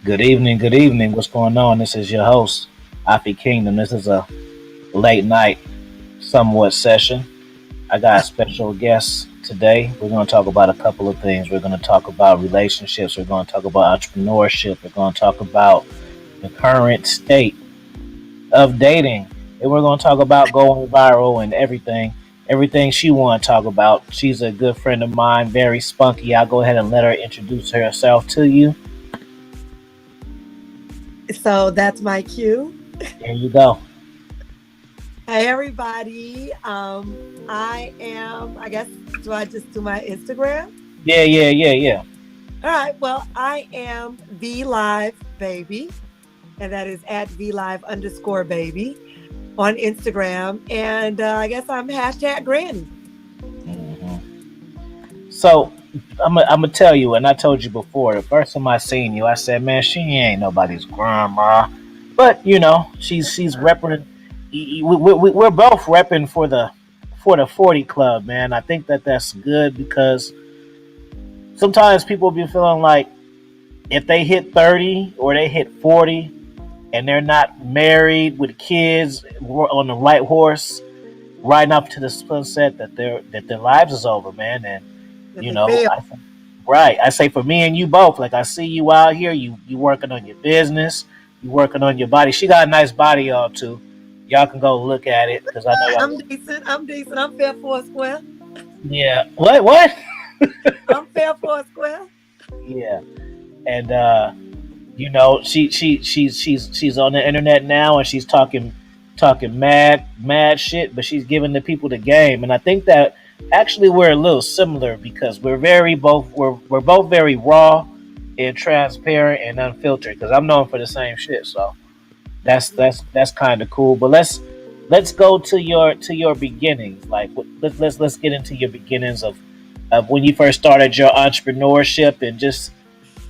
Good evening, good evening. What's going on? This is your host, Afi Kingdom. This is a late night, somewhat session. I got a special guest today. We're going to talk about a couple of things. We're going to talk about relationships. We're going to talk about entrepreneurship. We're going to talk about the current state of dating. And we're going to talk about going viral and everything she want to talk about. She's a good friend of mine, very spunky. I'll go ahead and let her introduce herself to you. So that's my cue. There you go. Hey everybody. I guess do I just do my Instagram? Yeah. All right, well, I am V Live Baby, and that is at V Live underscore baby on Instagram. And I guess I'm hashtag granny. So I'm gonna tell you, and I told you before. The first time I seen you, I said, "Man, she ain't nobody's grandma," but she's repping. We're both repping for the 40 club, man. I think that's good because sometimes people be feeling like if they hit 30 or they hit 40 and they're not married with kids on the right horse, riding up to the sunset, that their lives is over, man. And That you they know, failed. right. I say for me and you both, like I see you out here, you working on your business, you working on your body. She got a nice body, y'all too. Y'all can go look at it because I know I'm y'all. decent. I'm decent. I'm fair for a square. Yeah. What? I'm fair for a square. Yeah. And she's on the internet now and she's talking mad shit, but she's giving the people the game. And I think that actually we're a little similar because we're both very raw and transparent and unfiltered. Because I'm known for the same shit, so that's kind of cool. But let's go to your beginnings. Like let's get into your beginnings of when you first started your entrepreneurship and just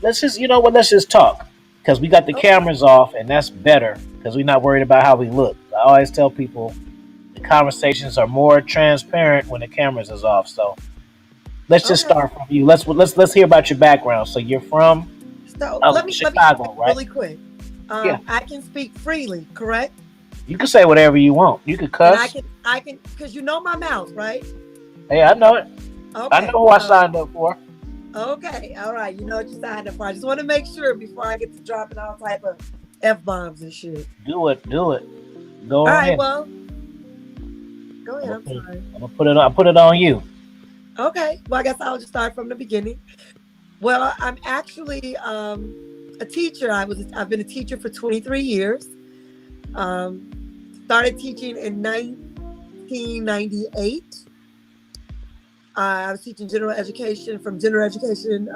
let's just let's just talk because we got the Okay. cameras off and that's better because we're not worried about how we look. I always tell people the conversations are more transparent when the cameras is off. So let's just Okay. start from you. Let's hear about your background. So you're from So let me Chicago, right? really quick. Yeah. I can speak freely, correct? You can say whatever you want. You could And I cuss. can I can because you know my mouth, right? Hey, I know it. I know Okay, who I so signed up for. okay, all right. You know what you signed up for. I just want to make sure before I get to dropping all type of f bombs and shit. Do it. Do it. Go All on right, in. well, go I'm ahead. gonna I'm put it, sorry. I'm gonna put it on. Put it on you. Okay, well, I guess I'll just start from the beginning. Well, I'm actually a teacher. I've been a teacher for 23 years. Um, Started teaching in 1998. I was teaching general education. From general education,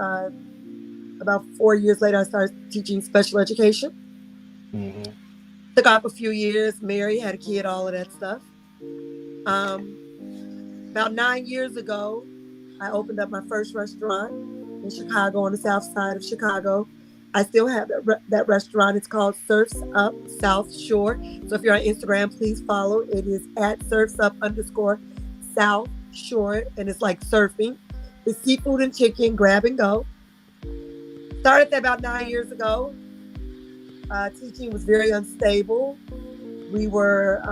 about 4 years later, I started teaching special education. Hmm. Took off a few years, married, had a kid, all of that stuff. Um, about 9 years ago, I opened up my first restaurant in Chicago on the south side of Chicago. I still have that restaurant. It's called Surfs Up South Shore. So if you're on Instagram, please follow. It is at Surfs Up underscore South Shore, and it's like surfing. It's seafood and chicken, grab and go. Started that about 9 years ago. Teaching was very unstable. We were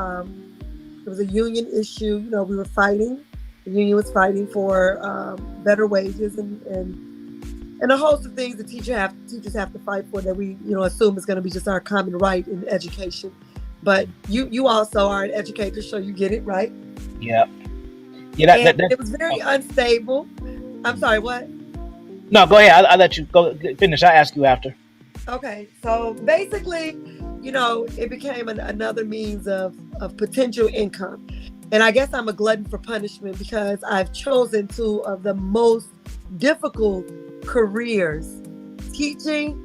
It was a union issue. You know, we were fighting. The union was fighting for better wages and a host of things that teachers have to fight for that we assume is going to be just our common right in education. But you also are an educator, so you get it right. Yeah. Yeah. And That. it was very unstable. I'm sorry, what? No, go ahead. I'll let you go finish. I ask you after. Okay, so basically, it became another means of potential income. And I guess I'm a glutton for punishment because I've chosen two of the most difficult careers, teaching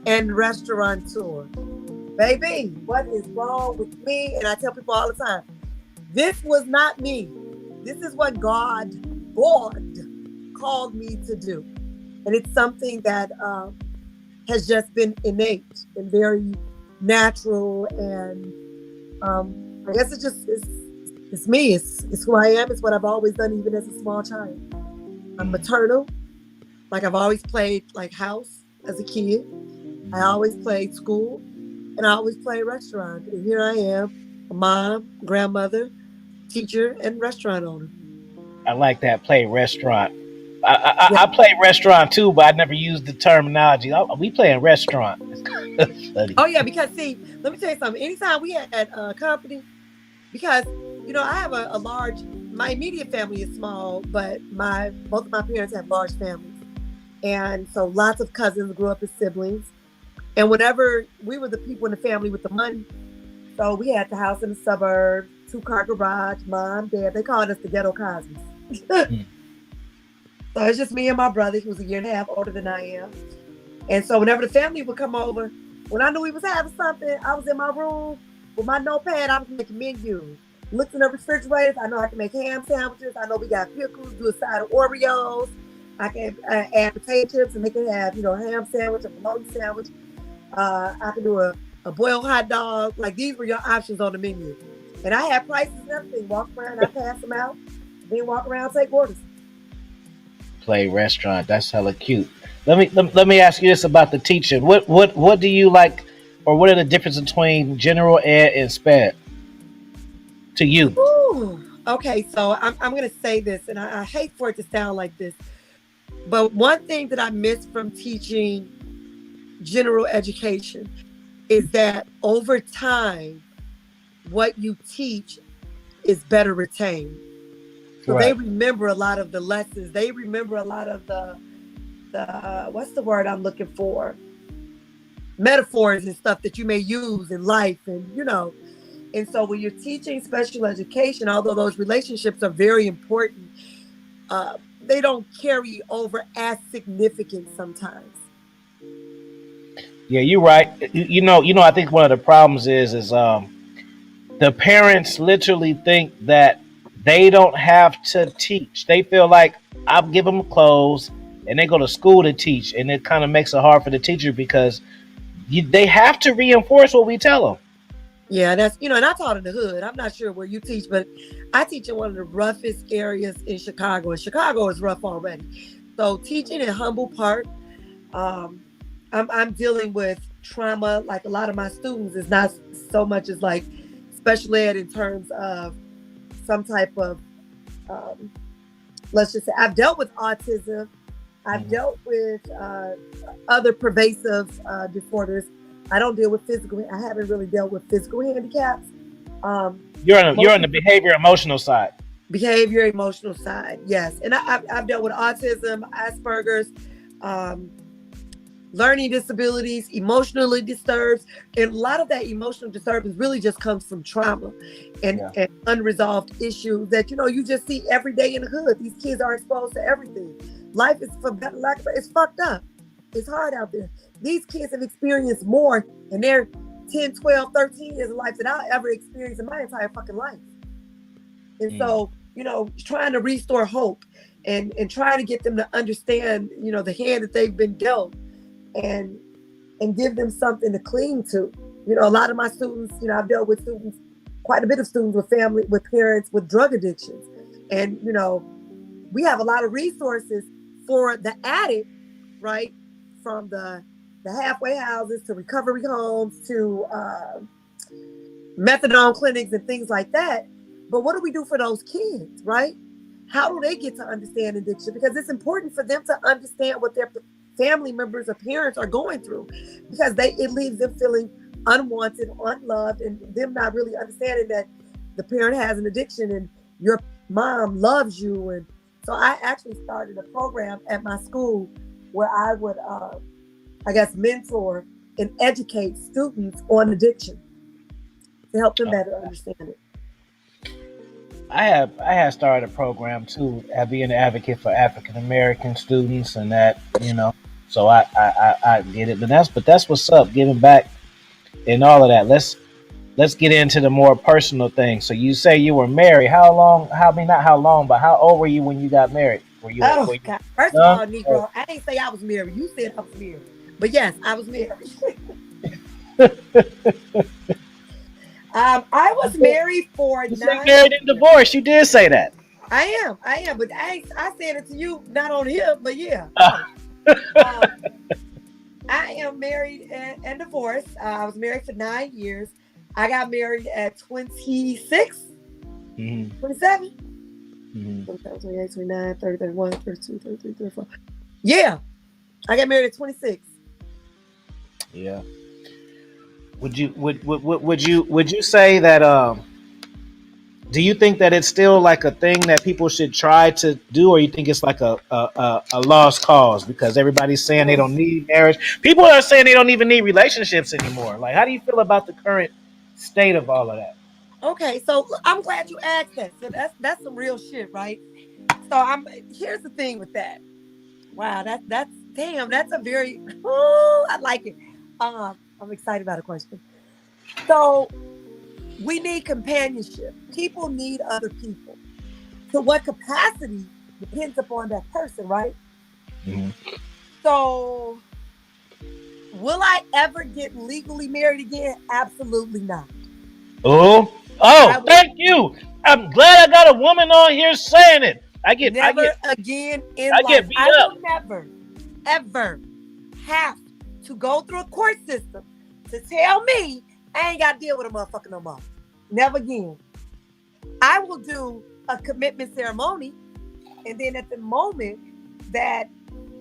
and restaurateur. Baby, what is wrong with me? And I tell people all the time, this was not me. This is what God called me to do. And it's something that has just been innate and very natural. And I guess it's me. It's who I am. It's what I've always done, even as a small child. I'm maternal. Like I've always played like house as a kid. I always played school and I always played restaurant. And here I am, a mom, grandmother, teacher, and restaurant owner. I like that. Play restaurant. Yeah. I play restaurant too, but I never used the terminology. We play in restaurant. It's funny. Oh yeah, because see, let me tell you something. Anytime we had a company, because I have a large. My immediate family is small, but my both of my parents have large families, and so lots of cousins grew up as siblings. And whenever we were the people in the family with the money, so we had the house in the suburbs, 2-car garage, mom, dad. They called us the ghetto Cosmos. So Mm. it's just me and my brother, who's a year and a half older than I am. And so whenever the family would come over, when I knew we was having something, I was in my room with my notepad. I was making menus. Looked in the refrigerators. I know I can make ham sandwiches. I know we got pickles, do a side of Oreos. I can add potato chips and they can have, ham sandwich, a bologna sandwich. I can do a boiled hot dog. Like these were your options on the menu. And I had prices and everything. Walk around, I pass them out. Then walk around, take orders. Play restaurant. That's hella cute. Let me ask you this about the teaching. What do you like, or what are the differences between general ed and sped to you? Ooh. Okay, so I'm going to say this, and I hate for it to sound like this, but one thing that I miss from teaching general education is that over time, what you teach is better retained. So they Right. remember a lot of the lessons. They remember a lot of the what's the word I'm looking for? Metaphors and stuff that you may use in life, and. And so when you're teaching special education, although those relationships are very important, they don't carry over as significant sometimes. Yeah, you're right. I think one of the problems is the parents literally think that they don't have to teach. They feel like I'll give them clothes and they go to school to teach, and it kind of makes it hard for the teacher because they have to reinforce what we tell them. Yeah, and I taught in the hood. I'm not sure where you teach, but I teach in one of the roughest areas in Chicago. And Chicago is rough already. So teaching in Humble Park, um, I'm dealing with trauma. Like a lot of my students is not so much as like special ed in terms of some type of, um, let's just say, I've dealt with autism. I've Mhm. dealt with other pervasive disorders. I don't deal with physical. I haven't really dealt with physical handicaps. Um, You're on Mostly the behavior emotional side. behavior, emotional side. Yes, and I've dealt with autism, Asperger's, um, learning disabilities, emotionally disturbed, and a lot of that emotional disturbance really just comes from trauma Yeah. and unresolved issues that you just see every day in the hood. These kids are exposed to everything. Life is, for better lack of, it's fucked up. It's hard out there. These kids have experienced more in their 10, 12, 13 years of life than I'll ever experience in my entire fucking life. And Mm. so, trying to restore hope and trying to get them to understand, the hand that they've been dealt, and give them something to cling to. A lot of my students, I've dealt with students, quite a bit of students with family, with parents with drug addictions. And, we have a lot of resources for the addict, right? From the halfway houses to recovery homes to methadone clinics and things like that. But what do we do for those kids, right? How do they get to understand addiction? Because it's important for them to understand what their family members or parents are going through, because it leaves them feeling unwanted, unloved, and them not really understanding that the parent has an addiction and your mom loves you. And so I actually started a program at my school where I would, I guess, mentor and educate students on addiction to help them better understand it. I have started a program too, being an advocate for African American students and that. So I get it, but that's what's up, giving back and all of that. Let's get into the more personal things. So you say you were married. How long? How I mean, not how long, but how old were you when you got married? Oh Were you God! First of young? all, Negro, I didn't say I was married. You said I was married, but yes, I was married. I was married for You say 9 married and years. divorced. You did say that. I am, but I said it to you, not on here, but yeah, no. Um, I am married and divorced. I was married for 9 years. I got married at 26, Mm-hmm. 27, Mm-hmm. 27, 28, 29, 30, 31, 32, 33, 34. Yeah, I got married at 26. Yeah. Would you say that do you think that it's still like a thing that people should try to do, or you think it's like a lost cause because everybody's saying they Oh, don't need marriage? People are saying they don't even need relationships anymore. Like, how do you feel about the current state of all of that? okay, so I'm glad you asked that. So that's some real shit, right? So here's the thing with that. Wow, that's damn, that's a very I like it. I'm excited about a question. So we need companionship. People need other people. To what capacity depends upon that person, right? Mm-hmm. So will I ever get legally married again? Absolutely not. Oh, I oh, will thank you. I'm glad I got a woman on here saying it. never again in I get life. beat I up. will never, ever have to go through a court system to tell me I ain't got to deal with a motherfucker no more. Never again. I will do a commitment ceremony, and then at the moment that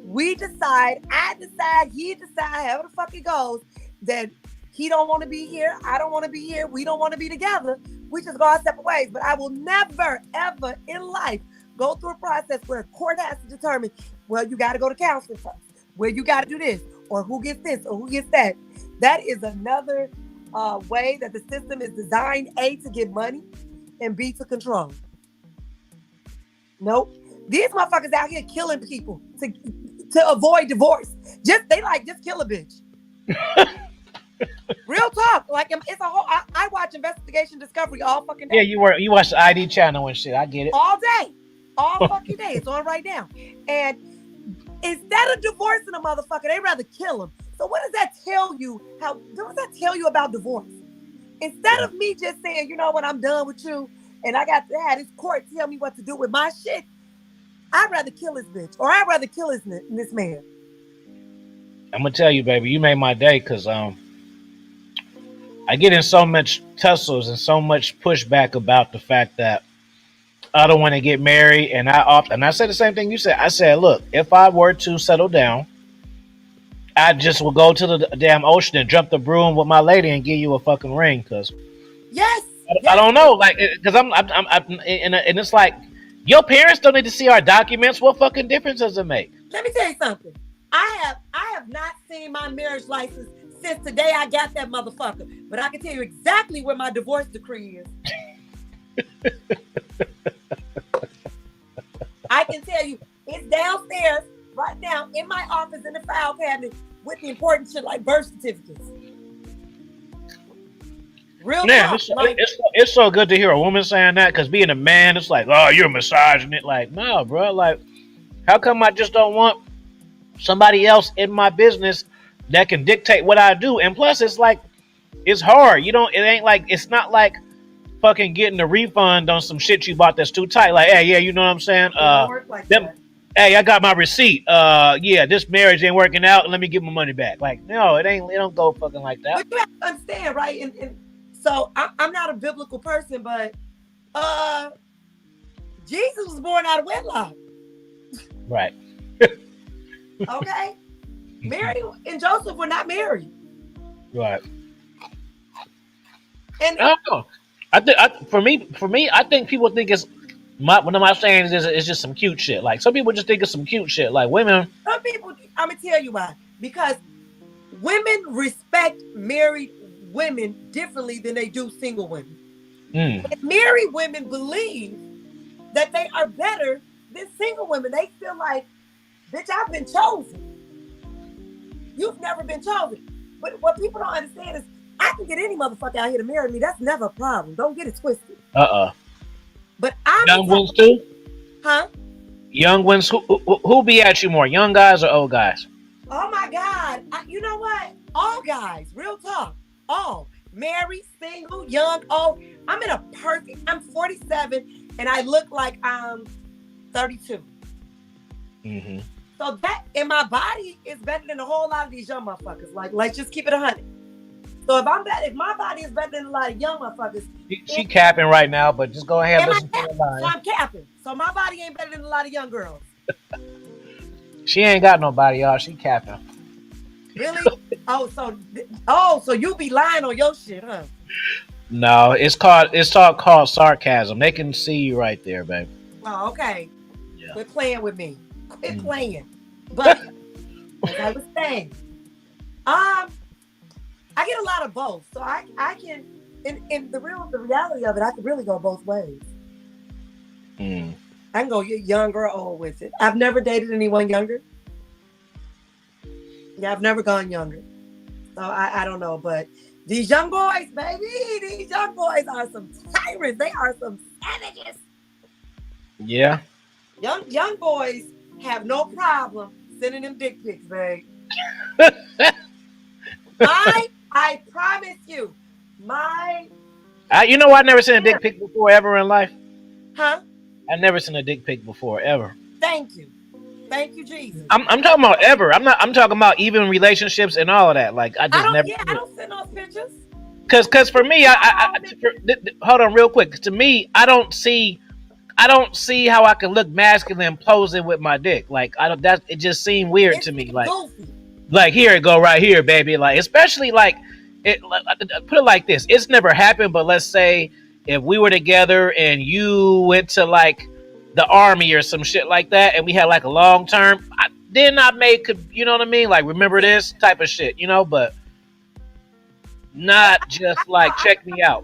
we decide, I decide, he decide, however the fuck it goes, that he don't want to be here, I don't want to be here, we don't want to be together, we just go our separate ways. But I will never, ever in life go through a process where a court has to determine, well, you got to go to counseling first, where you got to do this, or who gets this, or who gets that. That is another way that the system is designed, A, to get money, and B, to control. Nope. These motherfuckers out here killing people to avoid divorce. Just kill a bitch. Real talk. Like it's a whole. I watch Investigation Discovery all fucking Yeah, day, you watch the ID channel and shit. I get it. all day, all fucking day. It's on right now. And instead of divorcing a motherfucker, they rather kill him. So what does that tell you? What does that tell you about divorce? Instead Yeah. of me just saying, you know what, I'm done with you, and I got to have this court tell me what to do with my shit, I'd rather kill this bitch, or I'd rather kill this man. I'm gonna tell you, baby, you made my day because I get in so much tussles and so much pushback about the fact that I don't want to get married, and I said the same thing you said. I said, look, if I were to settle down, I just will go to the damn ocean and jump the broom with my lady and give you a fucking ring because Yes, I yes. don't know, like, because and it's like your parents don't need to see our documents. What fucking difference does it make? Let me tell you something. I have not seen my marriage license since the day I got that motherfucker. But I can tell you exactly where my divorce decree is. I can tell you it's downstairs right now in my office in the file cabinet with the important shit like birth certificates. Real Man, talk. Like, it's so good to hear a woman saying that because being a man, it's like, oh, you're massaging it. Like, no, bro. Like, how come I just don't want somebody else in my business that can dictate what I do? And plus, it's like, it's hard. You don't. It ain't like. It's not like fucking getting a refund on some shit you bought that's too tight. Like, hey, yeah, you know what I'm saying? it don't work like Them. that. Hey, I got my receipt. Yeah, this marriage ain't working out. Let me get my money back. Like, no, it ain't. It don't go fucking like that. But you have to understand, right? And so I'm not a biblical person, but uh Jesus was born out of wedlock. Right. Okay? Mary and Joseph were not married. Right. And I don't know. For me, I think people think it's what am I saying is it's just some cute shit. Like some people just think it's some cute shit. Like women, some people, I'm gonna tell you why. Because women respect married women differently than they do single women. mm, And married women believe that they are better than single women. They feel like, bitch, I've been chosen. You've never been chosen. But what people don't understand is I can get any motherfucker out here to marry me. That's never a problem. Don't get it twisted. uh. But I'm the Young type ones too. huh? Young ones who be at you more, young guys or old guys? Oh my God. You know what? All guys, real talk. All. Married, single, young, old. I'm 47 and I look like I'm 32. Mm-hmm. So that in my body is better than a whole lot of these young motherfuckers. Like, let's just keep it 100. So if my body is better than a lot of young motherfuckers, She capping right now, but just go ahead and am I listen to her capping? So line. I'm capping. So my body ain't better than a lot of young girls. She ain't got nobody, y'all. She capping. Really? So you be lying on your shit, huh? No, it's called sarcasm. They can see you right there, babe. Oh, okay. Yeah. Quit playing with me. Quit Mm. playing. But as I was saying, I get a lot of both. So I can in the reality of it, I can really go both ways. Mm. I can go younger or old with it. I've never dated anyone younger. Yeah, I've never gone younger. So I don't know, but these young boys, baby, these young boys are some tyrants. They are some savages. Yeah. Young boys have no problem sending them dick pics, babe. I promise you, You know, I never seen a dick pic before ever in life. huh? I never seen a dick pic before ever. Thank you, Jesus. I'm talking about ever. I'm talking about even relationships and all of that. Like I just never. I don't send those pictures. Cause for me, hold on real quick. To me, I don't see how I can look masculine posing with my dick. Like I don't. That it just seemed weird to me. Goofy. Like here it go right here, baby. Like especially like it. Put it like this: it's never happened, but let's say if we were together and you went to like the army or some shit like that, and we had like a long term, then I could, you know what I mean? Like remember this type of shit, you know, but not just like check me out.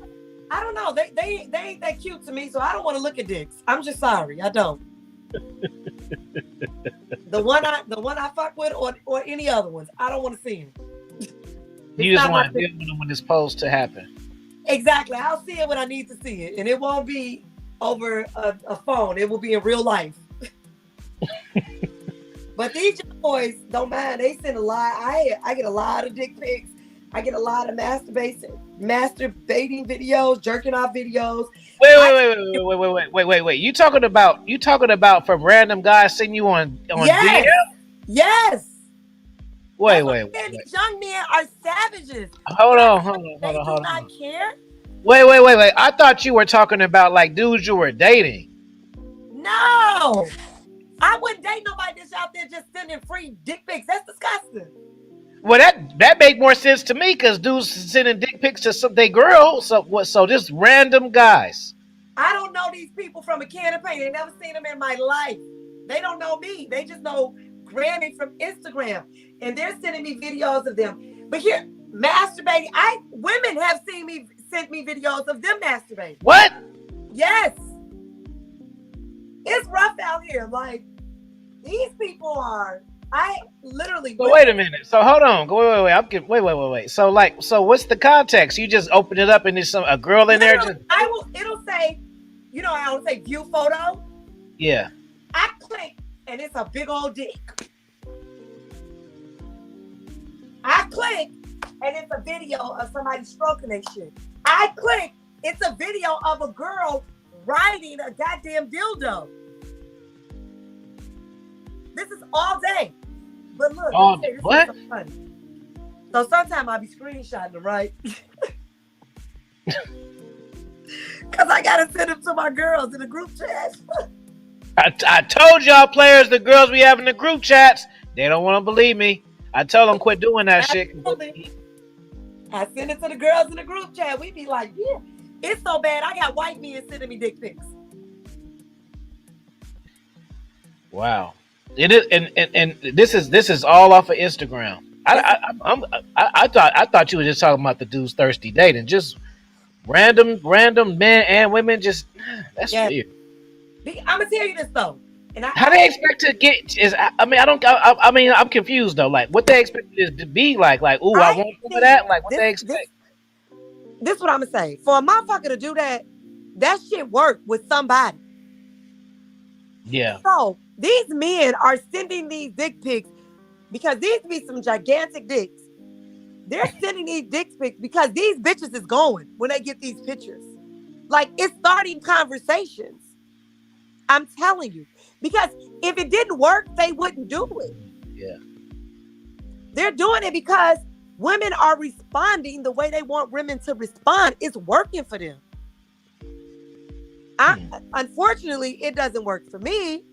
I don't know. They ain't that cute to me, so I don't want to look at dicks. I'm just sorry, I don't. the one I fuck with or any other ones, I don't want to see him. You just want to deal with them when it's supposed to happen. Exactly. I'll see it when I need to see it, and it won't be over a phone. It will be in real life. But these young boys don't mind. They send a lot. I get a lot of dick pics. I get a lot of masturbating videos, jerking off videos. Wait. You talking about from random guys sending you on yes, DM? Yes. Wait. These young men are savages. Hold on. They do not care. Wait. I thought you were talking about like dudes you were dating. No. I wouldn't date nobody that's out there just sending free dick pics. That's disgusting. Well, that make more sense to me because dudes sending dick pics to some they girl. So what? So just random guys. I don't know these people from a can of paint. They never seen them in my life. They don't know me. They just know Grammy from Instagram, and they're sending me videos of them. But here, masturbating. Women have sent me videos of them masturbating. What? Yes. It's rough out here. Like these people are. I literally. So wait a minute. So hold on. Wait. So what's the context? You just open it up and there's a girl in there. It'll say, I will say view photo. Yeah. I click and it's a big old dick. I click and it's a video of somebody stroking their shit. I click, it's a video of a girl riding a goddamn dildo. This is all day. But look, what? So funny. So sometimes I'll be screenshotting them, right? Because I got to send them to my girls in the group chat. I told y'all players, the girls we have in the group chats, they don't want to believe me. I tell them quit doing that shit. I send it to the girls in the group chat. We be like, yeah, it's so bad. I got white men sending me dick pics. Wow. It is, and this is all off of Instagram. I thought you were just talking about the dudes thirsty dating, just random men and women. Just that's weird. I'm gonna tell you this though, how they expect to get is? I'm confused though. Like what they expect it to be like I want some of that. Like what they expect. This is what I'm gonna say. For a motherfucker to do that shit work with somebody. Yeah. So these men are sending these dick pics because these be some gigantic dicks. They're sending these dick pics because these bitches is going when they get these pictures. Like it's starting conversations. I'm telling you, Because if it didn't work, they wouldn't do it. Yeah. They're doing it because women are responding the way they want women to respond. It's working for them. Unfortunately, it doesn't work for me.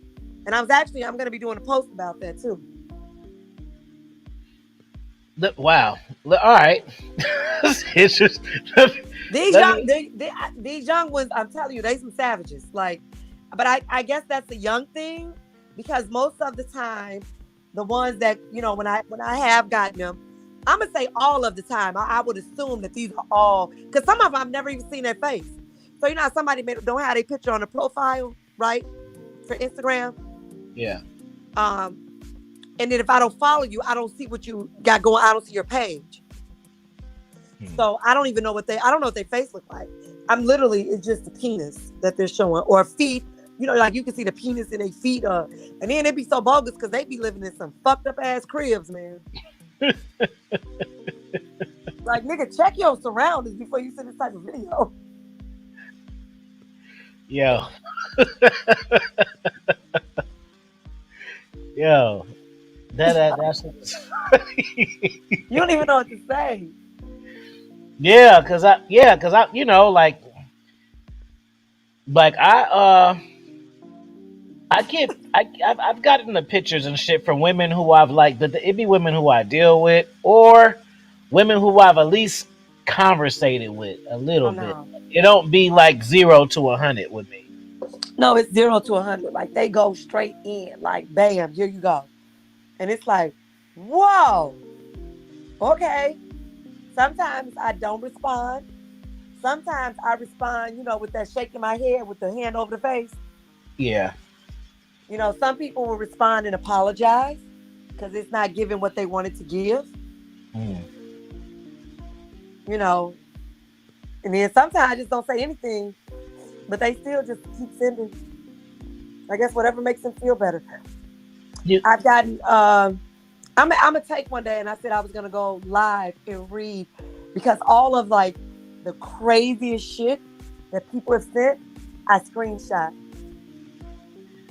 And I'm going to be doing a post about that too. Wow. All right. It's just these young ones, I'm telling you, they some savages. Like, but I guess that's a young thing, because most of the time, the ones that, you know, when I have gotten them, I'm gonna say all of the time, I would assume that these are all, because some of them I've never even seen their face. So you know how somebody don't have their picture on the profile, right, for Instagram. Yeah. And then if I don't follow you, I don't see what you got going. I don't see your page. So I don't even know I don't know what their face look like. It's just the penis that they're showing, or feet. You know, like you can see the penis in their feet. And then it'd be so bogus because they be living in some fucked up ass cribs, man. Like, nigga, check your surroundings before you see this type of video. Yo. Yo. That's You don't even know what to say. Yeah, cause I, you know, like I've gotten the pictures and shit from women who I've like, but it be women who I deal with, or women who I've at least conversated with a little bit. It don't be like 0 to 100 with me. No, it's 0 to 100. Like, they go straight in, like, bam, here you go. And it's like, whoa, okay. Sometimes I don't respond. Sometimes I respond, you know, with that shaking my head with the hand over the face. Yeah. You know, some people will respond and apologize because it's not giving what they wanted to give. You know, and then sometimes I just don't say anything, but they still just keep sending. I guess whatever makes them feel better. Yeah. I've gotten, I'm going to take one day, and I said I was going to go live and read, because all of like the craziest shit that people have sent, I screenshot.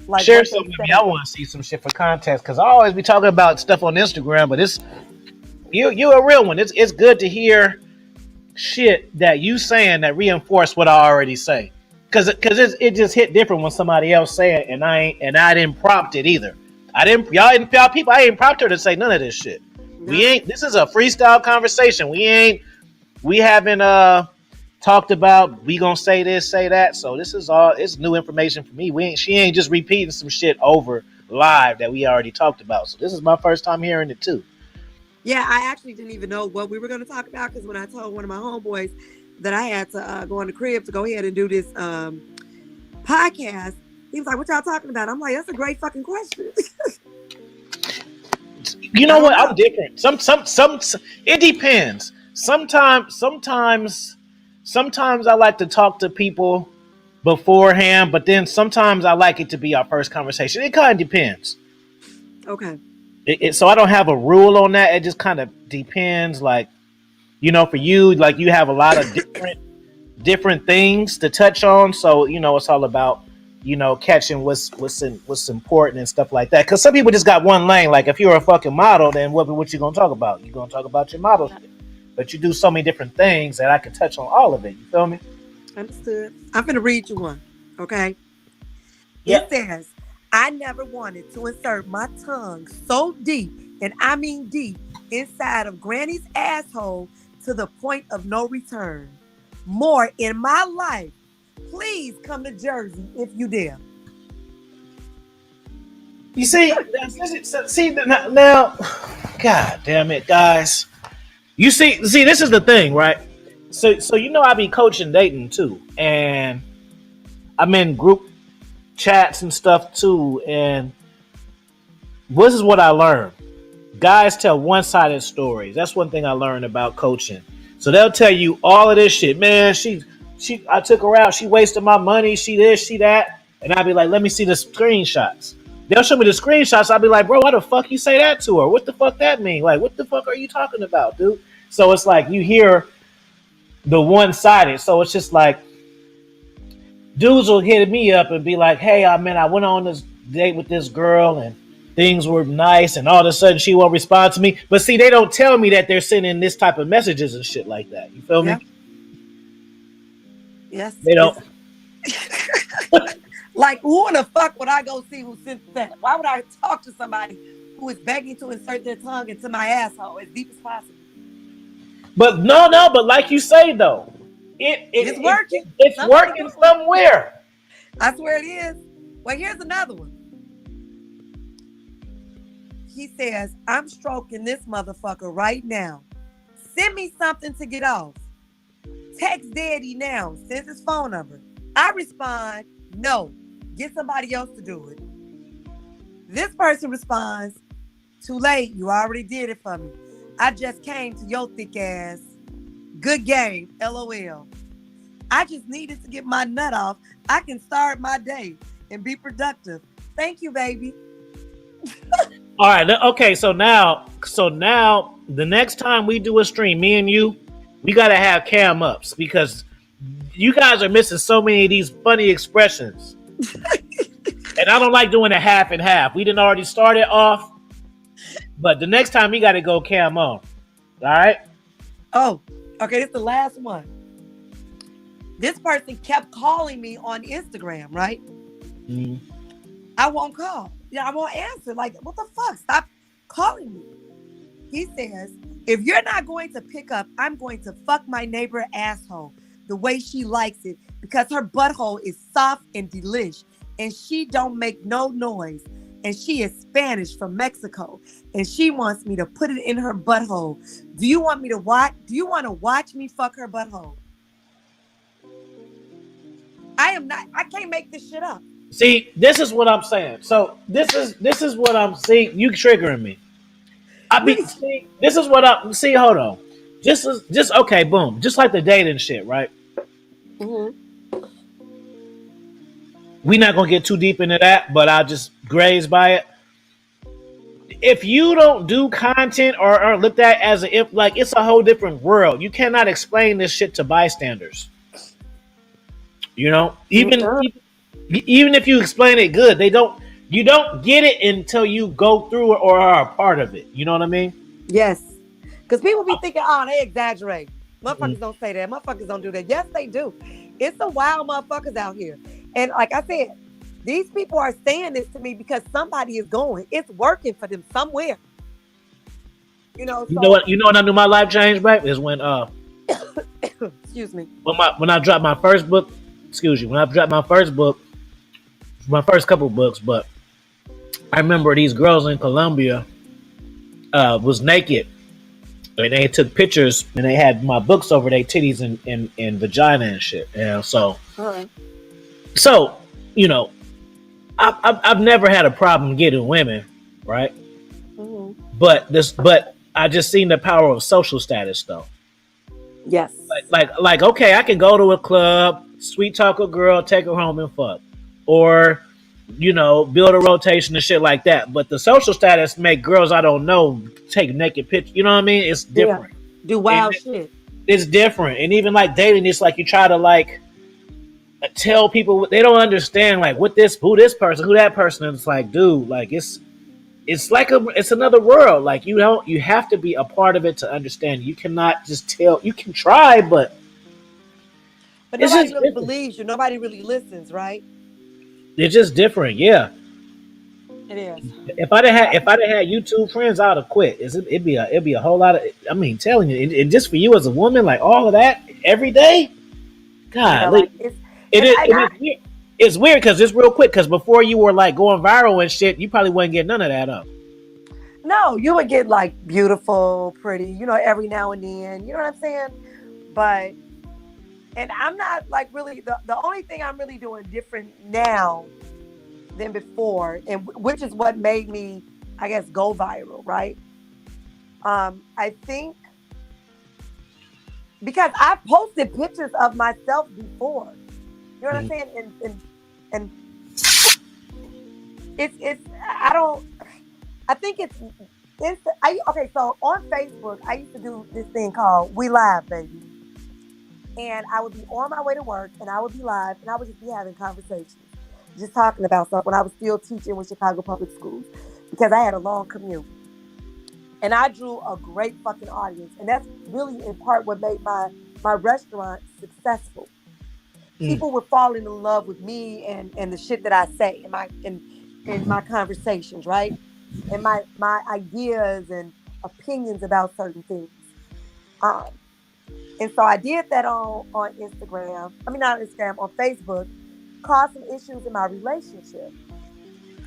Like, share something with me. I want to see some shit for context, because I always be talking about stuff on Instagram, but it's you're a real one. It's good to hear shit that you saying that reinforce what I already say, because it just hit different when somebody else say it, and I didn't prompt it either. Y'all people, I ain't prompt her to say none of this shit. No. This is a freestyle conversation. We haven't talked about we gonna say this, say that. So this is all, it's new information for me. She ain't just repeating some shit over live that we already talked about. So this is my first time hearing it too. Yeah, I actually didn't even know what we were going to talk about, because when I told one of my homeboys that I had to go in the crib to go ahead and do this podcast, he was like, "What y'all talking about?" I'm like, "That's a great fucking question." You know what? I'm different. Some it depends. Sometimes I like to talk to people beforehand, but then sometimes I like it to be our first conversation. It kind of depends. Okay. So I don't have a rule on that. It just kind of depends. Like, you know, for you, like, you have a lot of different things to touch on. So, you know, it's all about, you know, catching what's important and stuff like that. Because some people just got one lane. Like, if you're a fucking model, then what you gonna talk about? You're gonna talk about your model shit. But you do so many different things that I can touch on all of it. You feel me? Understood. I'm gonna read you one. Okay. Yeah. It says, "I never wanted to insert my tongue so deep, and I mean deep, inside of Granny's asshole to the point of no return. More in my life. Please come to Jersey if you dare." You see now, God damn it, guys. You see, this is the thing, right? So you know, I be coaching dating too, and I'm in group chats and stuff too, and this is what I learned. Guys tell one-sided stories. That's one thing I learned about coaching. So they'll tell you all of this shit. Man, I took her out. She wasted my money. She this, she that. And I'll be like, let me see the screenshots. They'll show me the screenshots. I'll be like, bro, why the fuck you say that to her? What the fuck that mean? Like, what the fuck are you talking about, dude? So it's like you hear the one-sided. So it's just like dudes will hit me up and be like, hey, I went on date with this girl and things were nice, and all of a sudden she won't respond to me. But see, they don't tell me that they're sending this type of messages and shit like that. You feel Yeah. me? Yes. They don't. It's like, who in the fuck would I go see who sent that? Why would I talk to somebody who is begging to insert their tongue into my asshole as deep as possible? But no, no. But like you say though, It's working. it's Somebody working doing it. somewhere. I swear it is. Well, here's another one. He says, I'm stroking this motherfucker right now. Send me something to get off. Text daddy now. Sends his phone number. I respond, no. Get somebody else to do it. This person responds, too late. You already did it for me. I just came to your thick ass. Good game. LOL. I just needed to get my nut off. I can start my day and be productive. Thank you, baby. All right. Okay. So now, the next time we do a stream, me and you, we gotta have cam ups because you guys are missing so many of these funny expressions. And I don't like doing a half and half. We didn't already start it off, but the next time we got to go cam on. All right. Oh, okay. This is the last one. This person kept calling me on Instagram, right? Mm. I won't call. Yeah, I won't answer. Like, what the fuck? Stop calling me. He says, if you're not going to pick up, I'm going to fuck my neighbor asshole the way she likes it because her butthole is soft and delish and she don't make no noise. And she is Spanish from Mexico and she wants me to put it in her butthole. Do you want me to watch? Do you want to watch me fuck her butthole? I can't make this shit up. See, this is what I'm saying. So this is what I'm seeing. You triggering me. See, this is what I see. Hold on. Just okay. Boom. Just like the dating shit, right? Mm-hmm. We're not gonna get too deep into that, but I'll just graze by it. If you don't do content or look at as a, if like it's a whole different world, you cannot explain this shit to bystanders. You know, even if you explain it good, you don't get it until you go through it or are a part of it. You know what I mean? Yes. Because people be thinking, oh, they exaggerate. Motherfuckers don't say that. Motherfuckers don't do that. Yes, they do. It's some wild motherfuckers out here. And like I said, these people are saying this to me because somebody is going. It's working for them somewhere. You know, You know what? You know when I knew my life changed, back is when excuse me. when I dropped my first book. Excuse you. When I dropped my first book, my first couple books, but I remember these girls in Colombia was naked. And they took pictures and they had my books over their titties and vagina and shit. And so, so you know, I've never had a problem getting women, right? Mm-hmm. But I just seen the power of social status though. Yes. Like okay, I can go to a club, sweet talk a girl, take her home and fuck, or you know, build a rotation and shit like that. But the social status make girls I don't know take naked pictures. You know what I mean? It's different. Yeah. Do wild shit. It's different. And even like dating, it's like you try to like tell people they don't understand like who this person, who that person. And it's like, dude, like it's like it's another world. Like you have to be a part of it to understand. You cannot just tell. You can try, but nobody really believes you. Nobody really listens, right? It's just different, yeah. It is. If I'd have had YouTube friends, I'd have quit. It'd be a whole lot of. I mean, telling you, and just for you as a woman, like all of that every day. God, like it's weird because it's real quick. Because before you were like going viral and shit, you probably wouldn't get none of that up. No, you would get like beautiful, pretty, you know, every now and then. You know what I'm saying? But. And I'm not like really the only thing I'm really doing different now than before, and which is what made me, I guess, go viral, right? I think because I posted pictures of myself before, you know what I'm saying, and it's I think it's okay. So on Facebook, I used to do this thing called We Live, baby. And I would be on my way to work and I would be live and I would just be having conversations. just talking about stuff when I was still teaching with Chicago Public Schools because I had a long commute. And I drew a great fucking audience. And that's really in part what made my restaurant successful. Mm. People were falling in love with me and the shit that I say in my conversations, right? And my ideas and opinions about certain things. Um, and so I did that on Instagram. I mean not Instagram, on Facebook, caused some issues in my relationship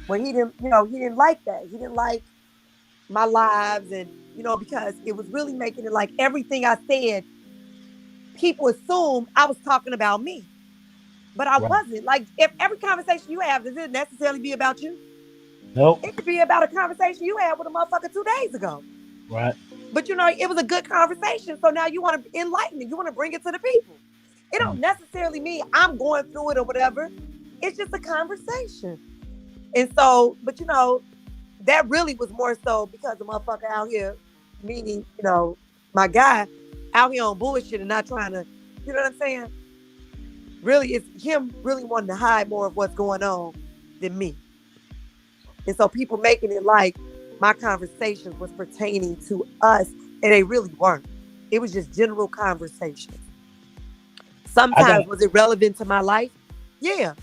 where he didn't like that. He didn't like my lives and because it was really making it like everything I said, people assumed I was talking about me. But I Right. wasn't. Like if every conversation you have, does it necessarily be about you? Nope. It could be about a conversation you had with a motherfucker 2 days ago. Right. But it was a good conversation. So now you want to enlighten it. You want to bring it to the people. It don't Mm. necessarily mean I'm going through it or whatever. It's just a conversation. And so, but that really was more so because the motherfucker out here, meaning, my guy out here on bullshit and not trying to, you know what I'm saying? Really, it's him really wanting to hide more of what's going on than me. And so people making it like my conversations was pertaining to us, and they really weren't. It was just general conversations. I got. Sometimes was it relevant to my life? Yeah,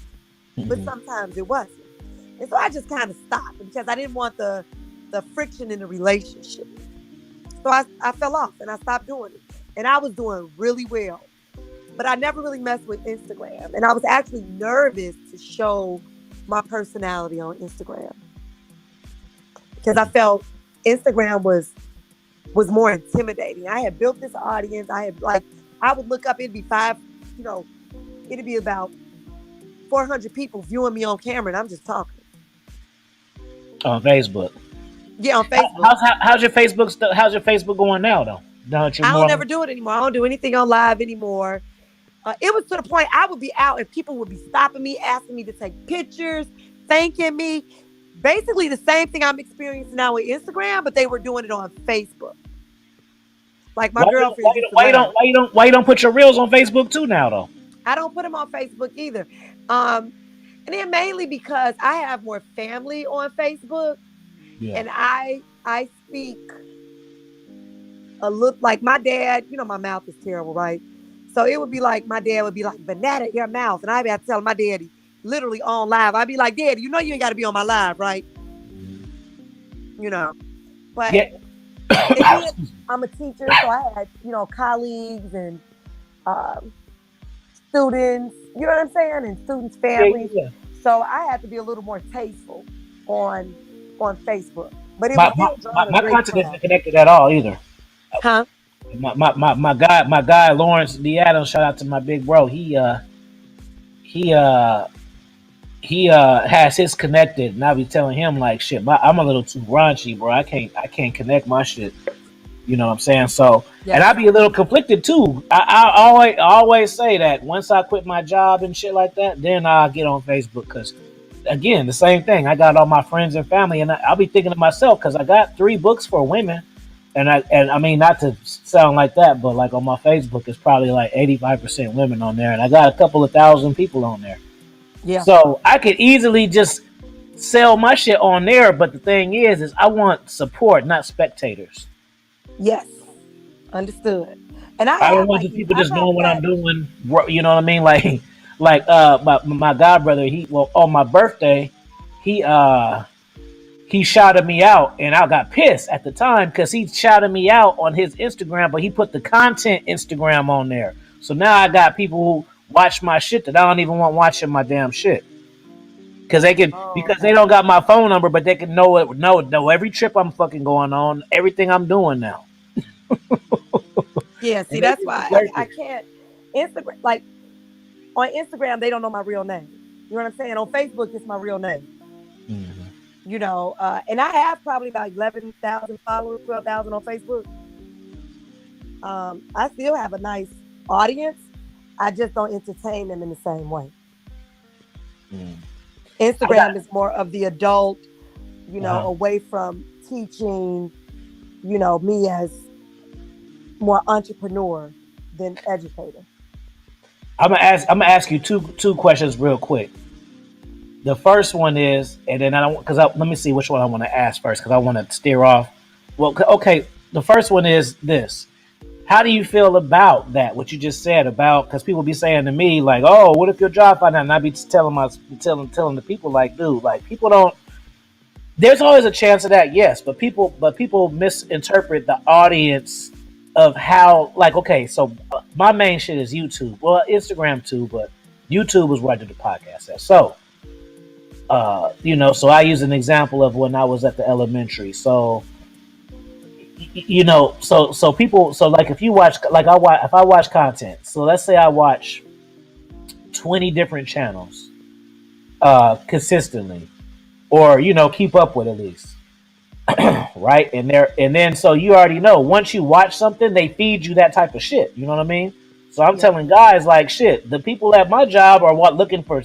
but Mhm. sometimes it wasn't. And so I just kind of stopped because I didn't want the friction in the relationship. So I fell off and I stopped doing it. And I was doing really well. But I never really messed with Instagram. And I was actually nervous to show my personality on Instagram because I felt Instagram was more intimidating. I had built this audience. I would look up, it'd be you know, it'd be about 400 people viewing me on camera and I'm just talking. On Facebook. Yeah, on Facebook. How's your Facebook how's your Facebook going now though? Don't you I don't more? ever do it anymore. I don't do anything on live anymore. It was to the point I would be out and people would be stopping me, asking me to take pictures, thanking me. Basically, the same thing I'm experiencing now with Instagram, but they were doing it on Facebook. Like my girlfriends used to laugh. Why you don't put your reels on Facebook too now though? I don't put them on Facebook either. Um, and then mainly because I have more family on Facebook, Yeah. and I speak a little like my dad. My mouth is terrible, right? So it would be like my dad would be like, "Banana, your mouth," and I'd be have to tell my daddy literally on live. I'd be like, "Daddy, you ain't got to be on my live, right?" You know. But Yeah. and then I'm a teacher, so I had colleagues and um, students. You know what I'm saying? And students' Yeah, families. yeah. So I had to be a little more tasteful on Facebook. But it was My, my, still my, drawing a my great content crowd. isn't connected at all either. Huh? My guy Lawrence D Adams, shout out to my big bro. He has his connected, and I be telling him like shit. I'm a little too raunchy, bro. I can't connect my shit. You know what I'm saying? So, and Yes. I be a little conflicted too. I always say that once I quit my job and shit like that, then I'll get on Facebook because, again, the same thing. I got all my friends and family, and I'll be thinking to myself because I got 3 books for women, and I mean not to sound like that, but like on my Facebook, it's probably like 85% women on there, and I got a couple of thousand people on there. Yeah. So I could easily just sell my shit on there, but the thing is I want support, not spectators. Yes. Understood. And I I don't have want like just you. people I've just knowing what I'm had. doing. You know what I mean? Like my god brother. On my birthday, he he shouted me out, and I got pissed at the time because he shouted me out on his Instagram, but he put the content Instagram on there. So now I got people who watch my shit that I don't even want watching my damn shit Oh, because they okay. don't got my phone number, but they can know every trip I'm fucking going on, everything I'm doing now, Yeah. See, and they that's think it's why worth I it. can't Instagram. Like on Instagram, they don't know my real name. You know what I'm saying? On Facebook, it's my real name. Mhm. And I have probably about 11,000 followers, 12,000 on Facebook. I still have a nice audience. I just don't entertain them in the same way. Mhm. I got Instagram is more of the adult, uh away from teaching, me as more entrepreneur than educator. I'm gonna ask you two questions real quick. The first one is, and then I don't because let me see which one I want to ask first because I want to steer off. Well, okay, the first one is this. How do you feel about that? What you just said about because people be saying to me like, "Oh, what if your job found out?" And I be telling the people like, "Dude, like people don't." There's always a chance of that, yes, but people misinterpret the audience of how like okay, so my main shit is YouTube, well Instagram too, but YouTube is where I do the podcast at. So so I use an example of when I was at the elementary. So so people, so like if you watch, like if I watch content, so let's say I watch 20 different channels consistently, or keep up with at least, right? And then so you already know once you watch something, they feed you that type of shit. You know what I mean? So I'm Yeah. telling guys like shit. The people at my job are what looking for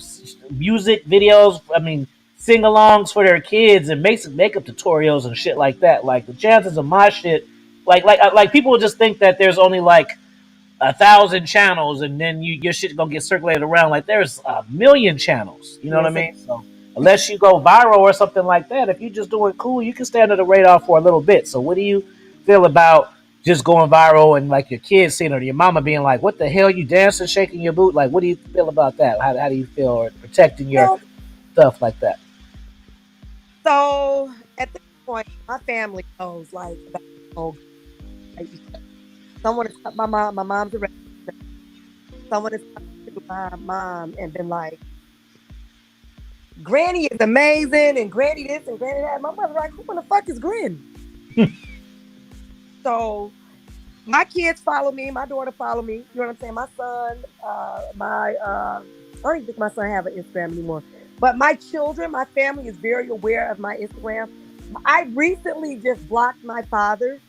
music videos. I mean, sing-alongs for their kids and makeup tutorials and shit like that. Like the chances of my shit, like people just think that there's only like 1,000 channels, and then your shit gonna get circulated around like there's a million channels. You know what I Yes. mean? So unless you go viral or something like that, if you just doing cool, you can stay under the radar for a little bit. So what do you feel about just going viral and like your kids seeing it, or your mama being like, "What the hell, you dancing, shaking your boot?" Like, what do you feel about that? How do you feel or protecting your Well, stuff like that? so at this point, my family knows like that. Oh, like, someone has cut my mom. My mom's a resident. Someone has come to my mom and been like, "Granny is amazing," and Granny this and Granny that. My mother's like, "Who in the fuck is Granny?" So my kids follow me. My daughter follow me. You know what I'm saying? My son, I don't even think my son have an Instagram anymore. But my children, my family is very aware of my Instagram. I recently just blocked my father.